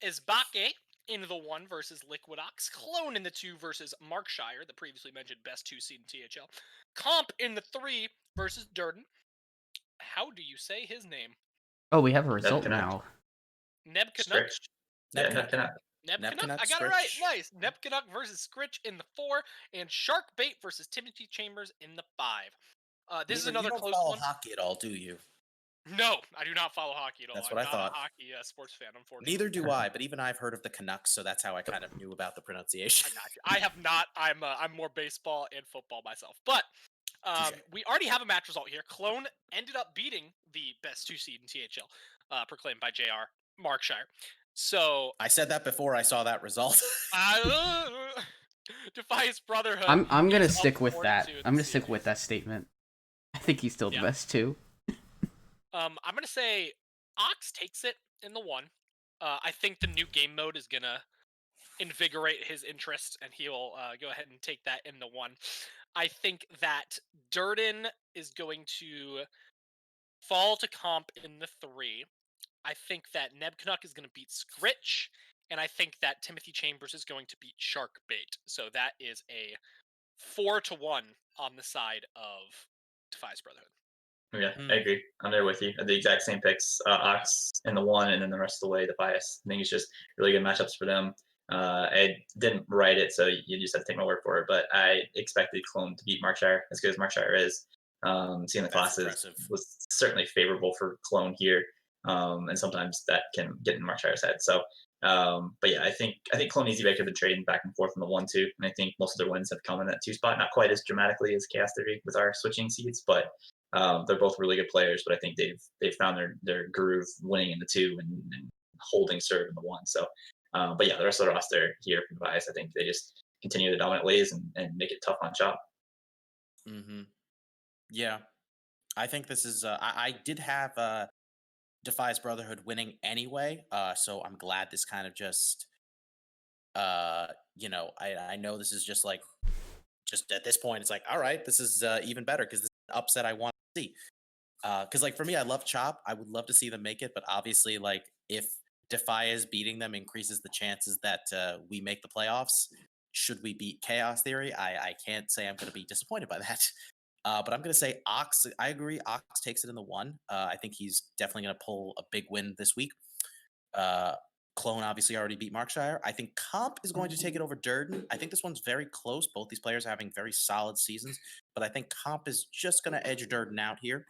Isbake in the 1 versus Liquid Ox. Clone in the 2 versus Markshire, the previously mentioned best 2 seed in THL. Comp in the 3 versus Durden. How do you say his name? Oh, we have a result now. Nebkanuk. Yeah, Nebkanuk. Nebkanuk. I got it right. Nice. Nebkanuk versus Scritch in the 4, and Sharkbait versus Timothy Chambers in the 5. This is another close one. Hockey at all, do you? No, I do not follow hockey at all. That's I'm what I not thought. a hockey sports fan, unfortunately. Neither do I, but even I've heard of the Canucks, so that's how I kind of knew about the pronunciation. I got you. I have not. I'm more baseball and football myself. But Touche. we already have a match result here. Clone ended up beating the best 2 seed in THL, proclaimed by JR Markshire. So I said that before I saw that result. Defiance Brotherhood. I'm gonna is up stick with 4-2 that. in I'm the gonna stick CFA. with that statement. I think he's still the Yeah. best too. I'm gonna say Ox takes it in the 1. I think the new game mode is gonna invigorate his interest, and he'll go ahead and take that in the 1. I think that Durden is going to fall to comp in the 3. I think that Nebknuk is going to beat Scritch, and I think that Timothy Chambers is going to beat Sharkbait. So that is a 4-1 on the side of Defies Brotherhood. Yeah, I agree. I'm there with you. The exact same picks. Ox in the 1, and then the rest of the way, the bias. I think it's just really good matchups for them. I didn't write it, so you just have to take my word for it. But I expected Clone to beat Markshire as good as Markshire is. Seeing the That's classes impressive. was certainly favorable for Clone here, and sometimes that can get in Markshire's head. So, but yeah, I think Clone Easy Baker have been trading back and forth in the 1-2, and I think most of their wins have come in that 2 spot. Not quite as dramatically as Chaos Theory with our switching seeds, but they're both really good players, but I think they've found their groove winning in the 2 and holding serve in the 1. So, but yeah, the rest of the roster here for Device, I think they just continue the dominant ways and make it tough on Chop. Mm-hmm. Yeah, I think this is. I did have Defies Brotherhood winning anyway, so I'm glad this kind of just. I know this is just like, just at this point, it's like, all right, this is even better because this is an upset I want to see. Because like for me, I love Chop. I would love to see them make it, but obviously, like if Defias beating them increases the chances that we make the playoffs. Should we beat Chaos Theory? I can't say I'm going to be disappointed by that. But I'm going to say Ox. I agree. Ox takes it in the 1. I think he's definitely going to pull a big win this week. Clone obviously already beat Markshire. I think Comp is going to take it over Durden. I think this one's very close. Both these players are having very solid seasons, but I think Comp is just going to edge Durden out here.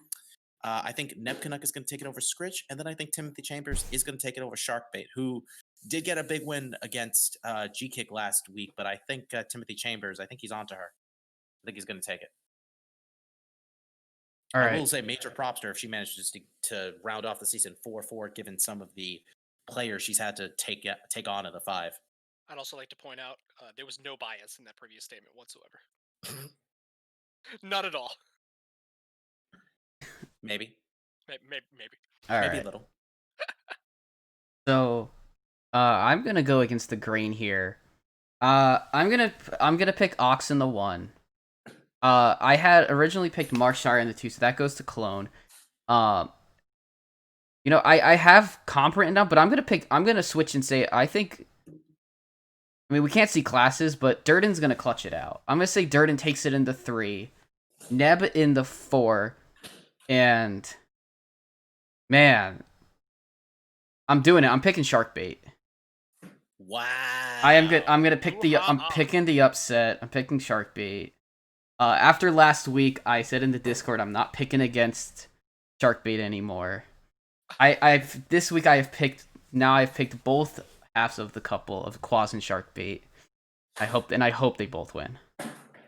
I think Nebknuk is going to take it over Scritch, and then I think Timothy Chambers is going to take it over Sharkbait, who did get a big win against G-Kick last week, but I think Timothy Chambers, I think he's onto her. I think he's going to take it. All I right. will say major props to her if she manages to round off the season 4-4, given some of the players she's had to take on in the 5. I'd also like to point out there was no bias in that previous statement whatsoever. Not at all. Maybe. Maybe. All Maybe right. a little. So, I'm gonna go against the grain here. I'm gonna pick Ox in the 1. I had originally picked Markshire in the 2, so that goes to Clone. I have Comp written down, but I'm gonna switch and say I think. I mean, we can't see classes, but Durden's gonna clutch it out. I'm gonna say Durden takes it in the 3, Neb in the 4, and man, I'm doing it. I'm picking Sharkbait. Wow. I'm gonna pick I'm picking the upset. I'm picking Sharkbait. After last week, I said in the Discord I'm not picking against Sharkbait anymore. This week I've picked both halves of the couple of Quaz and Sharkbait. I hope they both win.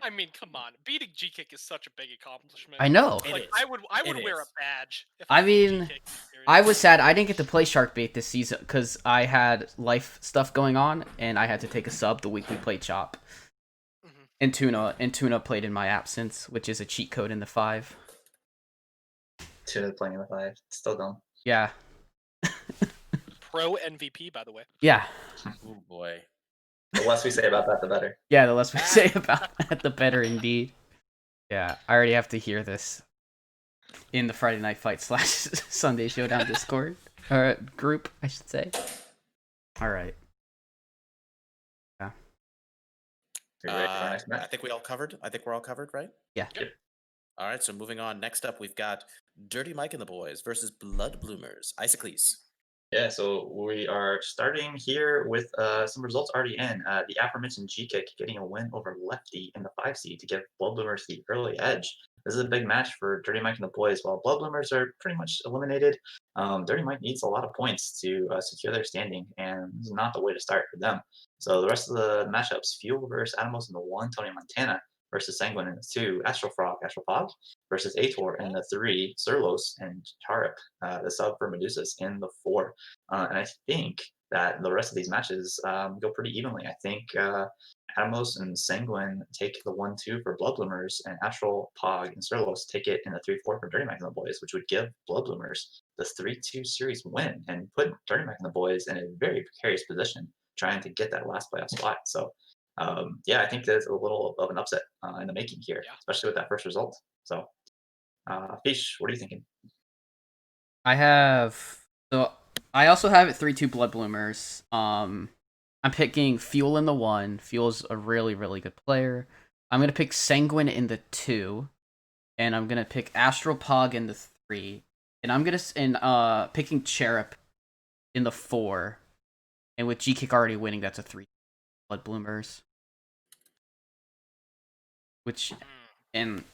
I mean, come on. Beating G-Kick is such a big accomplishment. I know. Like, I would wear a badge if I beat mean, G-Kick, I was sad I didn't get to play Sharkbait this season because I had life stuff going on and I had to take a sub the week we played Chop. Mm-hmm. And Tuna played in my absence, which is a cheat code in the 5. Tuna playing in the 5. Still dumb. Yeah. Pro MVP, by the way. Yeah. Oh boy. The less we say about that, the better. Yeah, the less we say about that, the better indeed. Yeah, I already have to hear this in the Friday Night Fight / Sunday Showdown Discord or group, I should say. All right. Yeah. Are you ready for our next I match? think we all covered. I think we're all covered, right? Yeah. Yep. All right. So moving on. Next up, we've got Dirty Mike and the Boys versus Blood Bloomers. Icicles. Yeah, so we are starting here with some results already in. The aforementioned G-Kick getting a win over Lefty in the 5 seed to give Blood Bloomers the early edge. this is a big match for Dirty Mike and the boys. While Blood Bloomers are pretty much eliminated, Dirty Mike needs a lot of points to secure their standing, and this is not the way to start for them. So the rest of the matchups: Fuel versus Animals in the 1, Tony Montana versus Sanguine in the 2, Astral Pog versus Ator in the 3, Surlos and Charip, the sub for Medusas in the 4. And I think that the rest of these matches go pretty evenly. I think Atmos and Sanguine take the 1-2 for Blood Bloomers, and Astral Pog and Surlos take it in the 3-4 for Dirty Mike and the boys, which would give Blood Bloomers the 3-2 series win and put Dirty Mike and the boys in a very precarious position trying to get that last playoff spot. So yeah, I think there's a little of an upset in the making here, especially with that first result. So, Fish, what are you thinking? I also have it 3-2 Blood Bloomers. I'm picking Fuel in the 1. Fuel's a really, really good player. I'm gonna pick Sanguine in the 2, and I'm gonna pick Astral Pog in the 3, and I'm gonna picking Charip in the 4, and with G-Kick already winning, that's a 3 Blood Bloomers. Which, and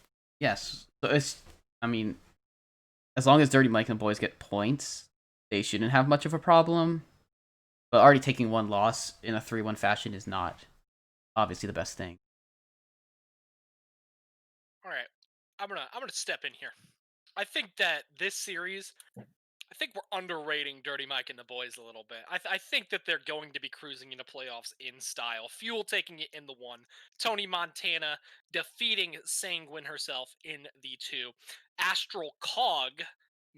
yes, so as long as Dirty Mike and the boys get points, they shouldn't have much of a problem. But already taking one loss in a 3-1 fashion is not obviously the best thing. All right, I'm gonna step in here. I think that this series, I think we're underrating Dirty Mike and the boys a little bit. I think that they're going to be cruising into playoffs in style. Fuel taking it in the 1. Tony Montana defeating Sanguine herself in the 2. Astral Cog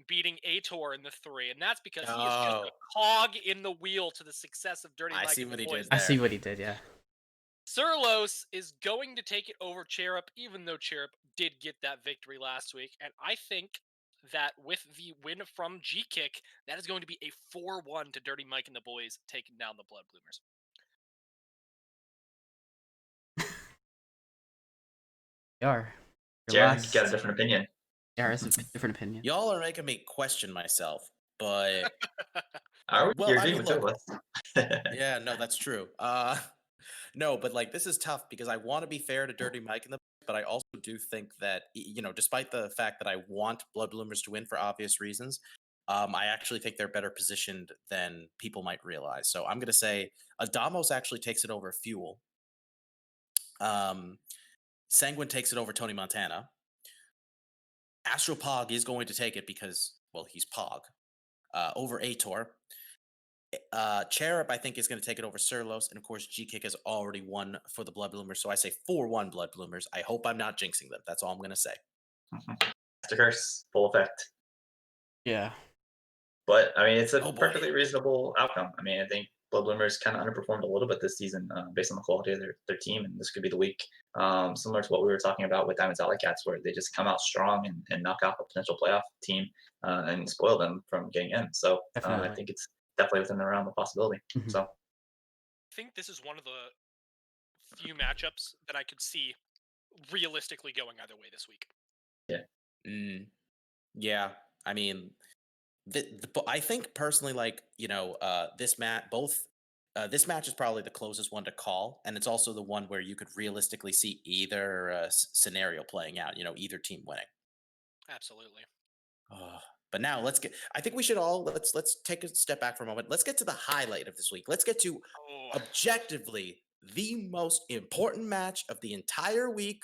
beating Ator in the 3. And that's because he is just a cog in the wheel to the success of Dirty Mike and the boys. I see what he did, yeah. Surlos is going to take it over Charip, even though Charip did get that victory last week. And I think that with the win from G-Kick, that is going to be a 4-1 to Dirty Mike and the boys, taking down the Blood Bloomers. Jared, you got a different opinion. Yeah, it's a different opinion. Y'all are making me question myself, but Are we? Well, You're I agreeing mean, with two of us. yeah, no, that's true. No, but like this is tough because I want to be fair to Dirty Mike and the, but I also do think that despite the fact that I want Blood Bloomers to win for obvious reasons, I actually think they're better positioned than people might realize. So I'm gonna say Adamos actually takes it over Fuel. Sanguine takes it over Tony Montana. Astral Pog is going to take it because, well, he's Pog. Over Ator. Charip, I think, is going to take it over Surlos. And, of course, G-Kick has already won for the Blood Bloomers. So I say 4-1 Blood Bloomers. I hope I'm not jinxing them. That's all I'm going to say. Master Curse, full effect. Yeah. But, I mean, it's a perfectly reasonable outcome. I mean, I think Blood Bloomers kind of underperformed a little bit this season based on the quality of their team, and this could be the week. Similar to what we were talking about with Diamonds Alley Cats, where they just come out strong and knock off a potential playoff team and spoil them from getting in. So I think it's definitely within the realm of possibility. Mm-hmm. So I think this is one of the few matchups that I could see realistically going either way this week. Yeah. Yeah. I mean, I think personally, like, this this match is probably the closest one to call, and it's also the one where you could realistically see either scenario playing out. Either team winning. Absolutely. But now I think we should all let's take a step back for a moment. Let's get to the highlight of this week. Let's get to objectively the most important match of the entire week: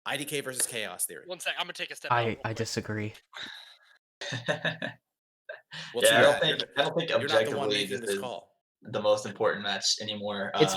IDK versus Chaos Theory. One sec, I'm gonna take a step. I disagree. Well, yeah, I don't think you're not the one objectively making this this is call. the most important match anymore. It's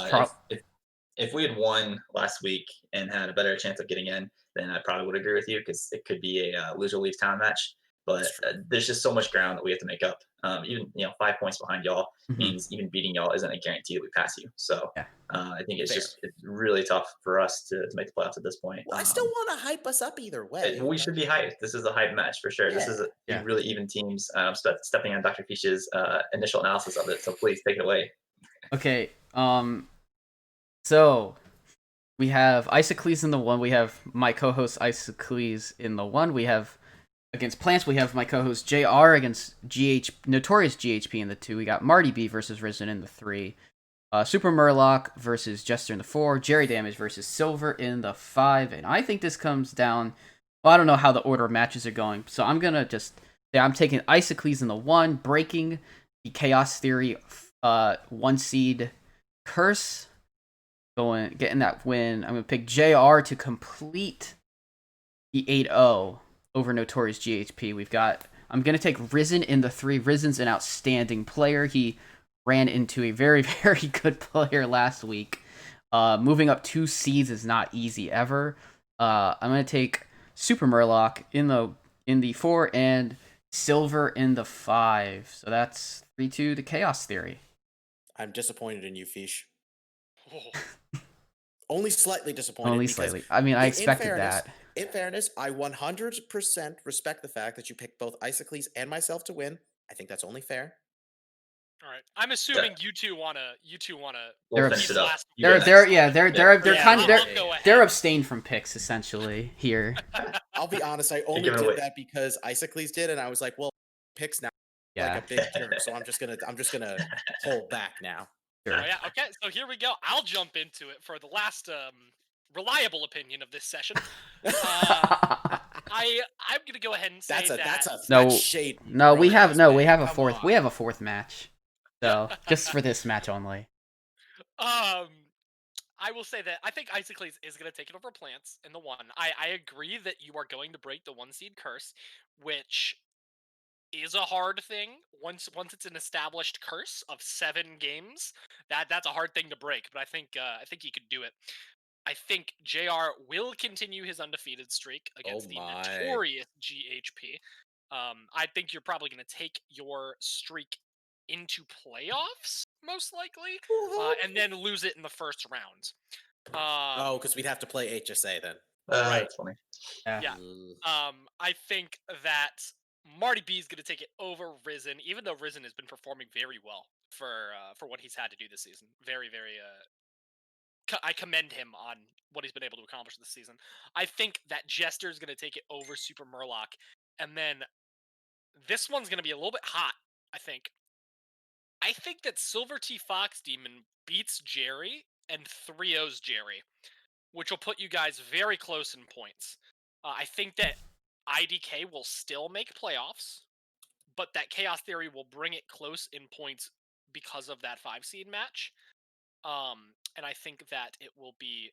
if we had won last week and had a better chance of getting in, then I probably would agree with you because it could be a loser leaves town match. But there's just so much ground that we have to make up. Even 5 points behind y'all means even beating y'all isn't a guarantee that we pass you. So I think it's really tough for us to make the playoffs at this point. Well, I still want to hype us up either way. We should be hyped. This is a hype match for sure. Yeah. This is a really even teams. Stepping on Doctorfeesh's initial analysis of it. So please take it away. Okay. So we have Icicles in the 1. We have my co-host Icicles in the 1. We have against Plants. We have my co-host JR against Notorious GHP in the 2. We got Marty B versus Risen in the 3. Super Murloc versus Jester in the 4. Jerry Damage versus Silver in the 5. And I think this comes down Well, I don't know how the order of matches are going, so I'm gonna just say I'm taking Icicles in the 1, breaking the Chaos Theory 1 seed curse, getting that win. I'm gonna pick JR to complete the 8-0 over Notorious GHP. I'm gonna take Risen in the 3. Risen's an outstanding player. He ran into a very, very good player last week. Moving up 2 seeds is not easy ever. I'm gonna take Super Murloc in the 4 and Silver in the 5. So that's 3-2 to Chaos Theory. I'm disappointed in you, Feesh. Oh. Only slightly disappointed. Only because slightly. I mean, I expected that. In fairness, I 100% respect the fact that you picked both Icicles and myself to win. I think that's only fair. All right. I'm assuming you two wanna We'll They're finish it up. last You guys- They're abstained from picks essentially here. I'll be honest, I only give it did away. that because Icicles did, and I was like, well, picks now Yeah. like a big jerk, so I'm just gonna hold back now. Oh, yeah. Okay. So here we go. I'll jump into it for the last reliable opinion of this session. I'm gonna go ahead and say No, shade. No, we have a Come fourth match. So just for this match only. I will say that I think Icicles is going to take it over Plants in the 1. I agree that you are going to break the 1 seed curse, which is a hard thing. Once it's an established curse of 7 games, that's a hard thing to break. But I think he could do it. I think JR will continue his undefeated streak against the notorious GHP. I think you're probably going to take your streak into playoffs, most likely, and then lose it in the first round. because we'd have to play HSA then. Right. That's funny. Yeah. I think that Marty B is going to take it over Risen, even though Risen has been performing very well for what he's had to do this season. Very, very. I commend him on what he's been able to accomplish this season. I think that Jester is going to take it over Super Murloc, and then this one's going to be a little bit hot. I think that Silver T Fox Demon beats Jerry and 3-0s Jerry, which will put you guys very close in points. I think that IDK will still make playoffs, but that Chaos Theory will bring it close in points because of that 5 seed match. And I think that it will be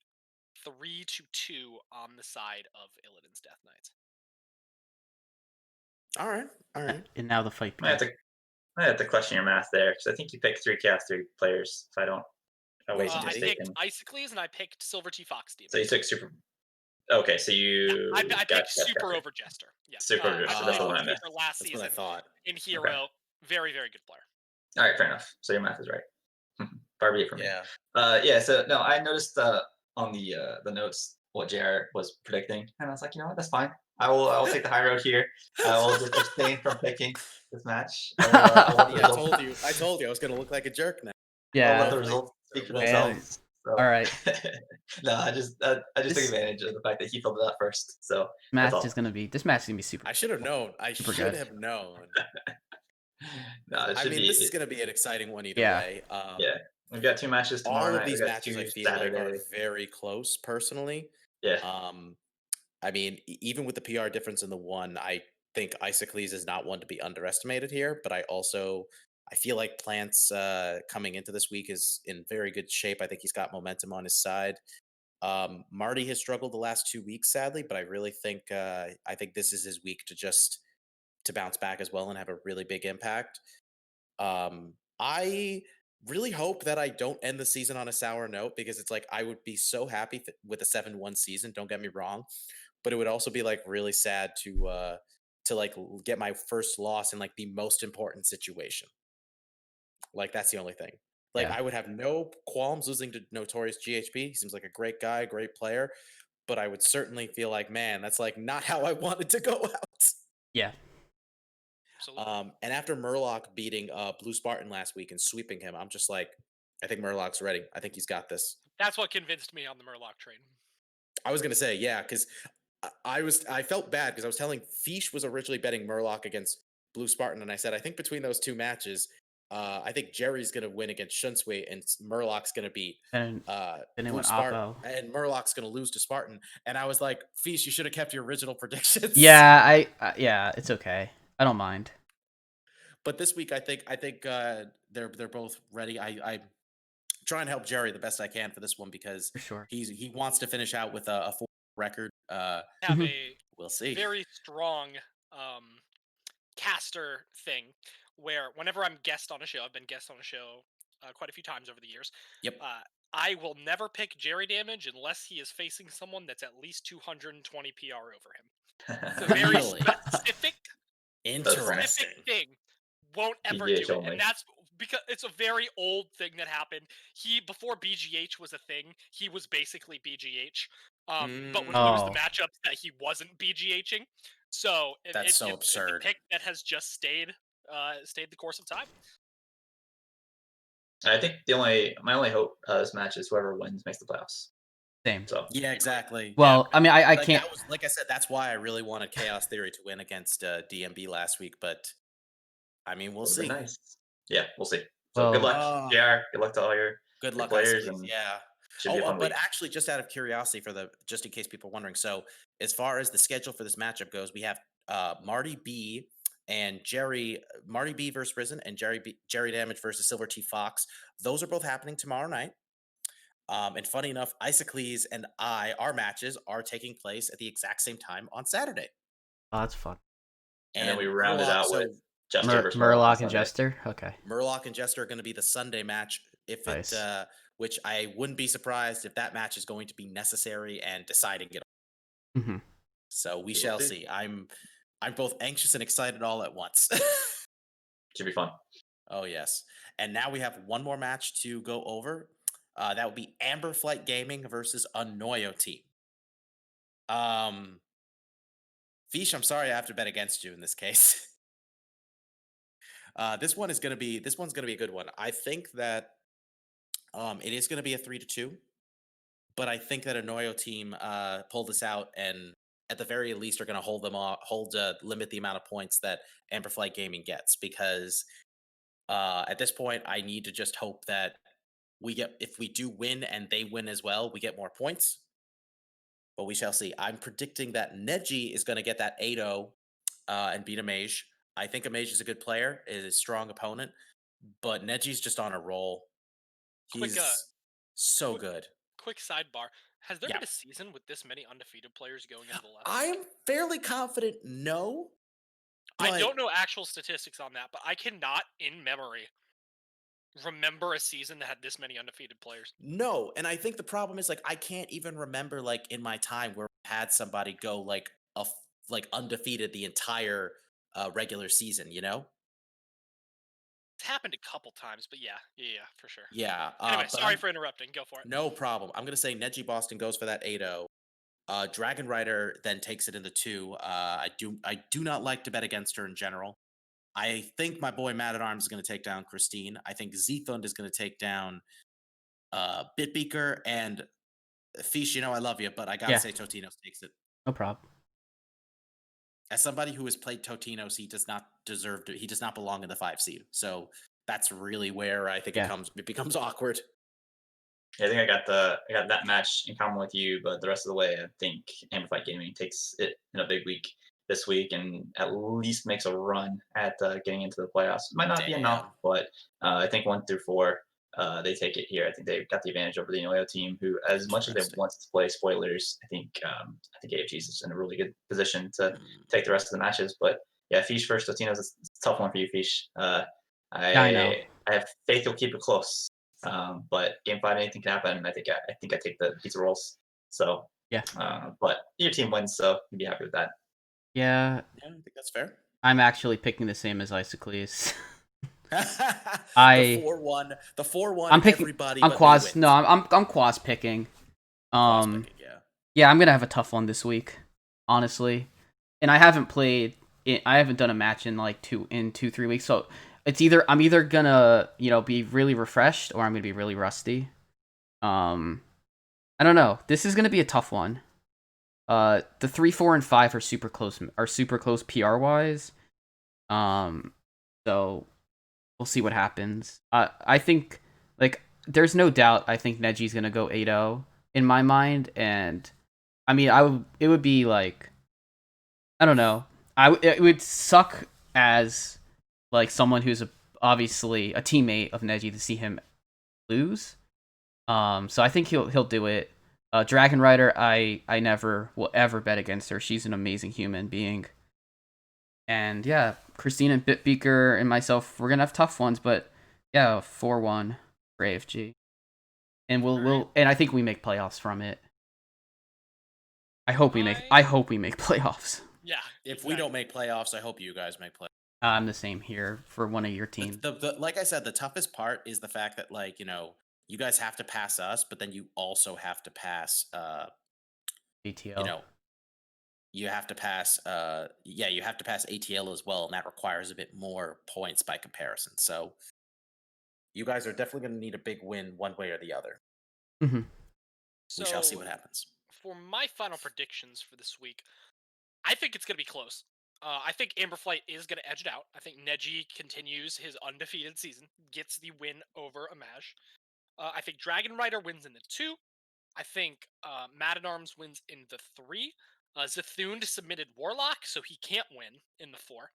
3-2 on the side of Illidan's Death Knight. All right. And now the fight I begins. have to question your math there because I think you picked 3 Chaos 3 players. If I don't, I picked Icicles and I picked Silver T Fox Demon. So you took Super. Okay, so you. I picked Super over Jester. Yeah. Super over Jester. That's what I meant. Last That's season what I thought. in Hero, Okay. very, very good player. All right, fair enough. So your math is right. Far be it from me. Yeah. So no, I noticed on the notes what JR was predicting, and I was like, you know what, that's fine. I will take the high road here. I will just abstain from picking this match. I told you I was gonna look like a jerk now. Yeah. I'll let the results speak for themselves. So. All right. No, I just took advantage of the fact that he filled it out first. So This match is gonna be super. I should have known. Super good. No, I mean, this is gonna be an exciting one either Yeah. way. Yeah, we've got 2 matches tomorrow. All of night. these We got matches 2 I feel like are Saturday. very close, personally. Yeah. I mean, even with the PR difference in the 1, I think Icicles is not one to be underestimated here. But I feel like Plants coming into this week is in very good shape. I think he's got momentum on his side. Marty has struggled the last 2 weeks, sadly, but I really think this is his week to bounce back as well and have a really big impact. I really hope that I don't end the season on a sour note, because it's like I would be so happy with a 7-1 season. Don't get me wrong, but it would also be like really sad to like get my first loss in like the most important situation. Like that's the only thing. Like I would have no qualms losing to Notorious GHP. He seems like a great guy, great player, but I would certainly feel like, man, that's like not how I wanted to go out. Yeah. Absolutely. And after Murloc beating Blue Spartan last week and sweeping him, I'm just like, I think Murloc's ready. I think he's got this. That's what convinced me on the Murloc train. I was gonna say, yeah, because I felt bad because I was telling Feesh was originally betting Murloc against Blue Spartan, and I said I think between those 2 matches, I think Jerry's gonna win against Shunsui, and Murloc's gonna beat And then it Blue went Spartan, Oppo. and Murloc's gonna lose to Spartan. And I was like, Feast, you should have kept your original predictions. Yeah, yeah, it's okay. I don't mind. But this week, I think they're both ready. I try and help Jerry the best I can for this one because For sure. he wants to finish out with a full record. Have Mhm. a We'll see. very strong caster thing where whenever I'm guest on a show, I've been guest on a show quite a few times over the years. Yep. I will never pick Jerry Damage unless he is facing someone that's at least 220 PR over him. It's a very Really? specific Interesting. thing. Won't ever BGH do it, only. and that's because it's a very old thing that happened. He before BGH was a thing, he was basically BGH, but would lose the Oh. matchups that he wasn't BGHing. So That's so it's a absurd. pick that has just stayed the course of time. I think my only hope this match is whoever wins makes the playoffs. Same. So Yeah, exactly. Well, Yeah. I mean, I Like, can't. that was, like I said, that's why I really wanted Chaos Theory to win against DMB last week. But I mean, we'll would've been see. nice. Yeah, we'll see. So good Well, luck, JR. Good luck to all your Good luck, players, Icicles. and Yeah. should be a fun But week. actually, just out of curiosity, just in case people are wondering, so as far as the schedule for this matchup goes, we have Marty B and Marty B versus Risen, and Jerry Damage versus Silver T Fox. Those are both happening tomorrow night. And funny enough, Icicles and our matches are taking place at the exact same time on Saturday. oh, that's fun. And then we rounded out with Jester versus Murloc and Sunday. Jester. Okay. Murloc and Jester are going to be the Sunday match. If Nice. Which I wouldn't be surprised if that match is going to be necessary and deciding it. Hmm. So we shall see. I'm both anxious and excited all at once. Should be fun. Oh yes. And now we have one more match to go over. That would be Amber Flight Gaming versus Unnoyo Team. Fish, I'm sorry I have to bet against you in this case. This one's gonna be a good one. I think that it is gonna be a 3-2, but I think that Unnoyo Team pulled this out and at the very least are gonna limit the amount of points that Amber Flight Gaming gets because at this point I need to just hope that if we do win and they win as well, we get more points. But we shall see. I'm predicting that Neji is going to get that 8-0 and beat a mage. I think a mage is a good player, is a strong opponent, but Neji's just on a roll. He's so quick- good. Quick sidebar: has there Yeah. been a season with this many undefeated players going into the last? I am fairly confident no. I but- don't know actual statistics on that, but I cannot, in memory, remember a season that had this many undefeated players. No, and I think the problem is like I can't even remember like in my time where we had somebody go like undefeated the entire regular season, you know? It's happened a couple times, but yeah, for sure. Yeah. Anyway, but sorry for interrupting. Go for it. No problem. I'm gonna say Neji Boston goes for that 8-0. Dragon Rider then takes it in the 2. I do not like to bet against her in general. I think my boy Mad at Arms is going to take down Christine. I think Zethund is going to take down Bitbeaker, and Fish, you know I love you, but I gotta say Totinos takes it. No problem. As somebody who has played Totinos, he does not deserve to. He does not belong in the 5 seed. So that's really where I think it becomes awkward. Yeah, I think I got that match in common with you, but the rest of the way, I think Amplified Gaming takes it in a big week this week and at least makes a run at getting into the playoffs. Might not be enough, but I think 1 through 4, they take it here. I think they've got the advantage over the Noyo team, who, as much as they want to play spoilers, I think AFG's is in a really good position to take the rest of the matches. But yeah, Fish versus Totinos is a tough one for you, Fish. I know. I have faith you'll keep it close. But game 5, anything can happen. I think I take the pizza rolls. So yeah. But your team wins, so you'd be happy with that. Yeah. I think that's fair. I'm actually picking the same as Icicles. The 4-1. The 4-1. I'm picking. Everybody. I'm Quaz. No, I'm Quaz picking. Yeah. Yeah, I'm gonna have a tough one this week, honestly. And I haven't played. I haven't done a match in like 2-3 weeks, so. It's I'm either gonna, be really refreshed or I'm gonna be really rusty. I don't know. This is gonna be a tough one. The 3, 4, and 5 are super close PR wise. So we'll see what happens. I think like there's no doubt. I think Neji's gonna go 8-0 in my mind, and I mean it would be like I don't know. It would suck as like someone who's obviously a teammate of Neji to see him lose. So I think he'll do it. Dragon Rider, I never will ever bet against her. She's an amazing human being. And yeah, Christine and Bitbeaker and myself, we're gonna have tough ones, but yeah, 4-1 for AFG, and we'll and I think we make playoffs from it. I hope we make playoffs. Yeah. If we don't make playoffs, I hope you guys make playoffs. I'm the same here for one of your teams. Like I said, the toughest part is the fact that like you guys have to pass us, but then you also have to pass ATL. You have to pass you have to pass ATL as well, and that requires a bit more points by comparison. So you guys are definitely going to need a big win one way or the other. Mm-hmm. We shall see what happens. For my final predictions for this week, I think it's going to be close. I think Amberflight is going to edge it out. I think Neji continues his undefeated season, gets the win over Amaj. I think Dragon Rider wins in the 2. I think Mad at Arms wins in the 3. Zethune submitted Warlock, so he can't win in the 4.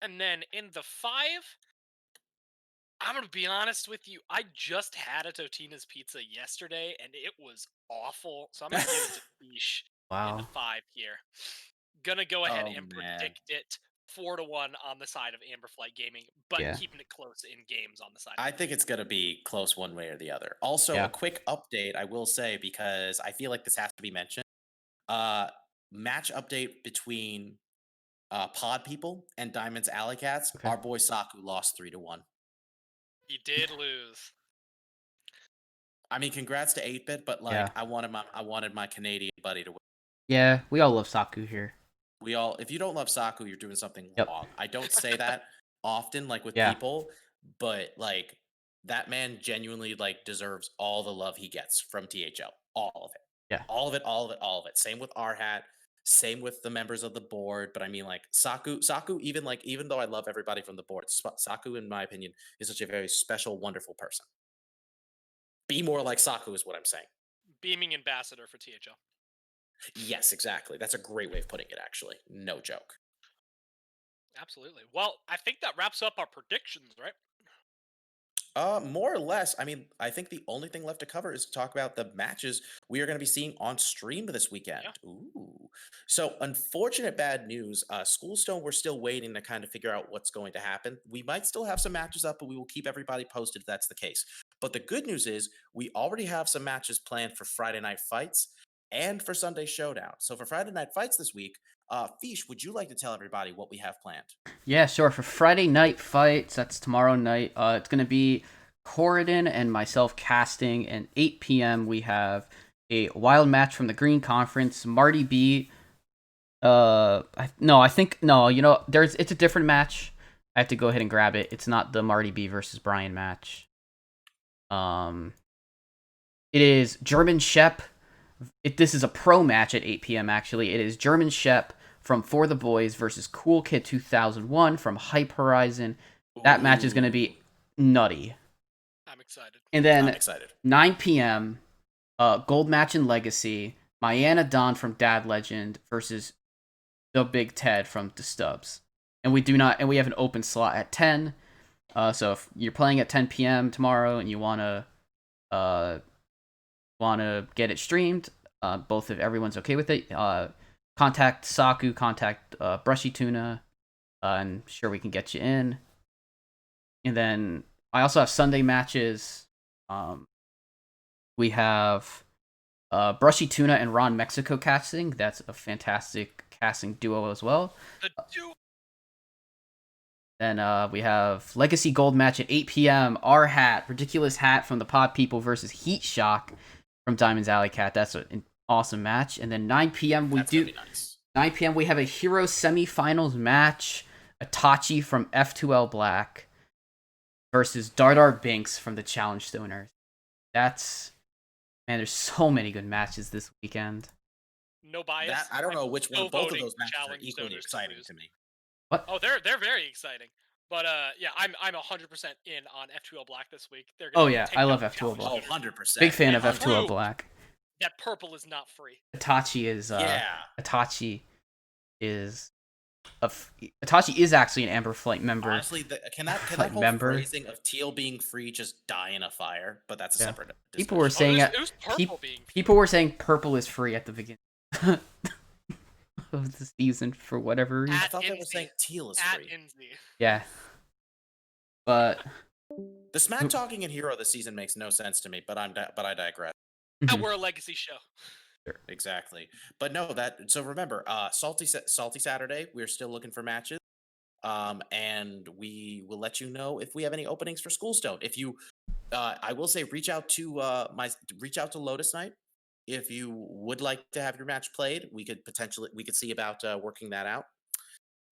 And then in the 5, I'm going to be honest with you. I just had a Totina's Pizza yesterday, and it was awful. So I'm going to give it to Feesh in the 5 here. Gonna go ahead and predict it 4-1 on the side of Amberflight Gaming, but keeping it close in games on the side. I think it's gonna be close one way or the other. Also, a quick update I will say, because I feel like this has to be mentioned. Match update between Pod People and Diamond's Alley Cats. Okay. Our boy Saku lost 3-1. He did lose. I mean, congrats to 8-Bit, but like I wanted my Canadian buddy to win. Yeah, we all love Saku here. If you don't love Saku, you're doing something wrong. I don't say that often, like with people, but like that man genuinely like deserves all the love he gets from THL. All of it. Yeah. All of it. Same with R-Hat. Same with the members of the board. But I mean, like Saku, even though I love everybody from the board, Saku, in my opinion, is such a very special, wonderful person. Be more like Saku is what I'm saying. Beaming ambassador for THL. Yes, exactly. That's a great way of putting it, actually. No joke. Absolutely. Well, I think that wraps up our predictions, right? More or less. I mean, I think the only thing left to cover is to talk about the matches we are going to be seeing on stream this weekend. Yeah. Ooh. So, unfortunate bad news. Schoolstone, we're still waiting to kind of figure out what's going to happen. We might still have some matches up, but we will keep everybody posted if that's the case. But the good news is we already have some matches planned for Friday Night Fights and for Sunday Showdown. So for Friday Night Fights this week, Feesh, would you like to tell everybody what we have planned? Yeah, sure. For Friday Night Fights, that's tomorrow night, it's going to be Corridon and myself casting, and 8 p.m. we have a wild match from the Green Conference. Marty B. It's a different match. I have to go ahead and grab it. It's not the Marty B versus Brian match. It is German Shep. This is a pro match at 8 p.m. actually. It is German Shep from For the Boys versus Cool Kid 2001 from Hype Horizon. That match is going to be nutty. I'm excited. And then 9 p.m. Gold match in Legacy. Myanna Don from Dad Legend versus the Big Ted from The Stubbs. And we have an open slot at 10. So if you're playing at 10 p.m. tomorrow and you want to get it streamed, both if everyone's okay with it, contact Saku, contact Brushy Tuna, and sure we can get you in. And then I also have Sunday matches. We have Brushy Tuna and Ron Mexico casting. That's a fantastic casting duo as well. The duo. Then we have Legacy Gold match at 8 p.m. R-Hat, Ridiculous Hat from the Pod People versus Heat Shock from Diamond's Alley Cat. That's an awesome match. And then 9 p.m. we have a Hero semifinals match. Itachi from F2L Black versus Dardar Binks from the Challenge Stoners. There's so many good matches this weekend. No bias. I don't know which one. Both of those matches are equally exciting to me. What? Oh, they're very exciting. But yeah, I'm 100% in on F2L Black this week. They're Oh gonna yeah, take I down love the F2L challenge Black. Oh, leader. 100%. Big fan of And F2L prove Black. that purple is not free. Itachi is Yeah. Itachi is Itachi is actually an Amber Flight member. Honestly, can that Like whole member. phrasing of teal being free just die in a fire? But that's a Yeah. separate discussion. People were saying it was purple being free. people were saying purple is free at the beginning of the season for whatever reason. I thought they were saying teal is free. Yeah. But The smack talking in Hero this season makes no sense to me, but I digress. Mhm. We're a legacy show. Exactly. But no, so remember, Salty Saturday, we're still looking for matches. And we will let you know if we have any openings for Schoolstone. If you I will say reach out to Lotus Knight. If you would like to have your match played, we could see about working that out.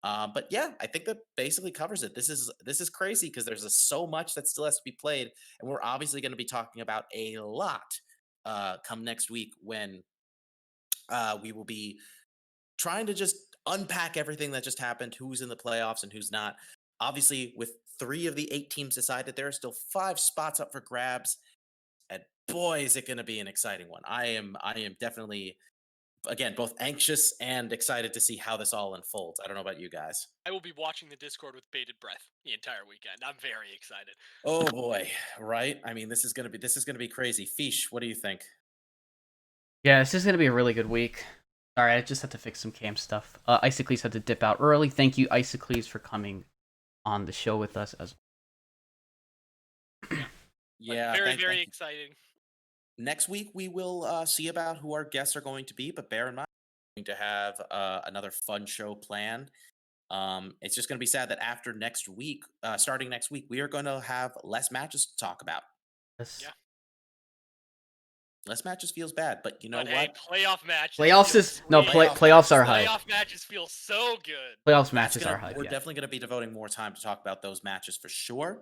But yeah, I think that basically covers it. This is crazy because there's so much that still has to be played, and we're obviously going to be talking about a lot come next week when we will be trying to just unpack everything that just happened, who's in the playoffs and who's not. Obviously, with 3 of the 8 teams decided, there are still 5 spots up for grabs, and boy, is it going to be an exciting one. I am definitely, again, both anxious and excited to see how this all unfolds. I don't know about you guys. I will be watching the Discord with bated breath the entire weekend. I'm very excited. Oh boy, right? I mean, this is gonna be crazy. Feesh, what do you think? yeah, this is gonna be a really good week. Sorry, I just had to fix some cam stuff. Icicles had to dip out early. Thank you, Icicles, for coming on the show with us as well. Yeah, very exciting. Next week we will see about who our guests are going to be, but bear in mind we're going to have another fun show planned. It's just going to be sad that after next week, starting next week, we are going to have less matches to talk about. this. Yeah. Less matches feels bad, but you know what? Hey, playoff matches. Playoffs are hype. Playoff matches feel so good. Playoffs matches are hype. We're definitely going to be devoting more time to talk about those matches for sure.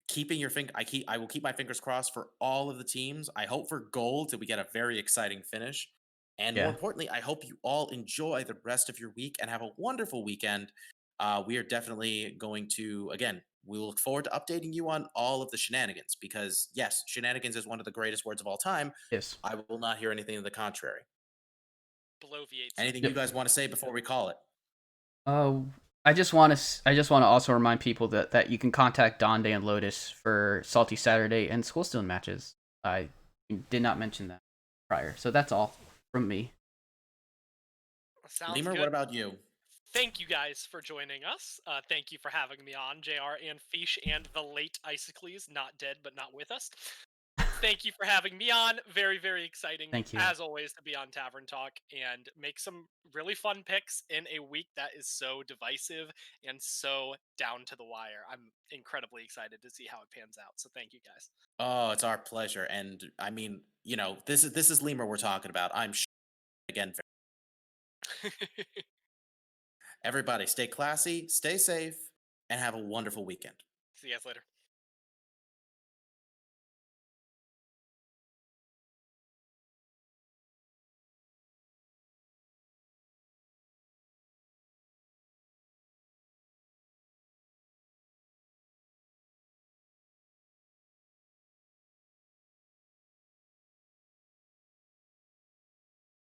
Keeping your I will keep my fingers crossed for all of the teams. I hope for gold that we get a very exciting finish. And more importantly, I hope you all enjoy the rest of your week and have a wonderful weekend. We are definitely going to, again, we look forward to updating you on all of the shenanigans because, yes, shenanigans is one of the greatest words of all time. Yes. I will not hear anything to the contrary. Bloviates. Anything you guys want to say before we call it? I just want to also remind people that you can contact Donde and Lotus for Salty Saturday and Schoolstone matches. I did not mention that prior, so that's all from me. Sounds Leumer, good. what about you? Thank you guys for joining us. Thank you for having me on, JR and Feesh and the late Icicles, not dead but not with us. Thank you for having me on. Very, very exciting. Thank you. As always, to be on Tavern Talk and make some really fun picks in a week that is so divisive and so down to the wire. I'm incredibly excited to see how it pans out. So thank you guys. Oh, it's our pleasure. And I mean, you know, this is Leumer we're talking about. I'm again. Everybody, stay classy, stay safe, and have a wonderful weekend. See you guys later.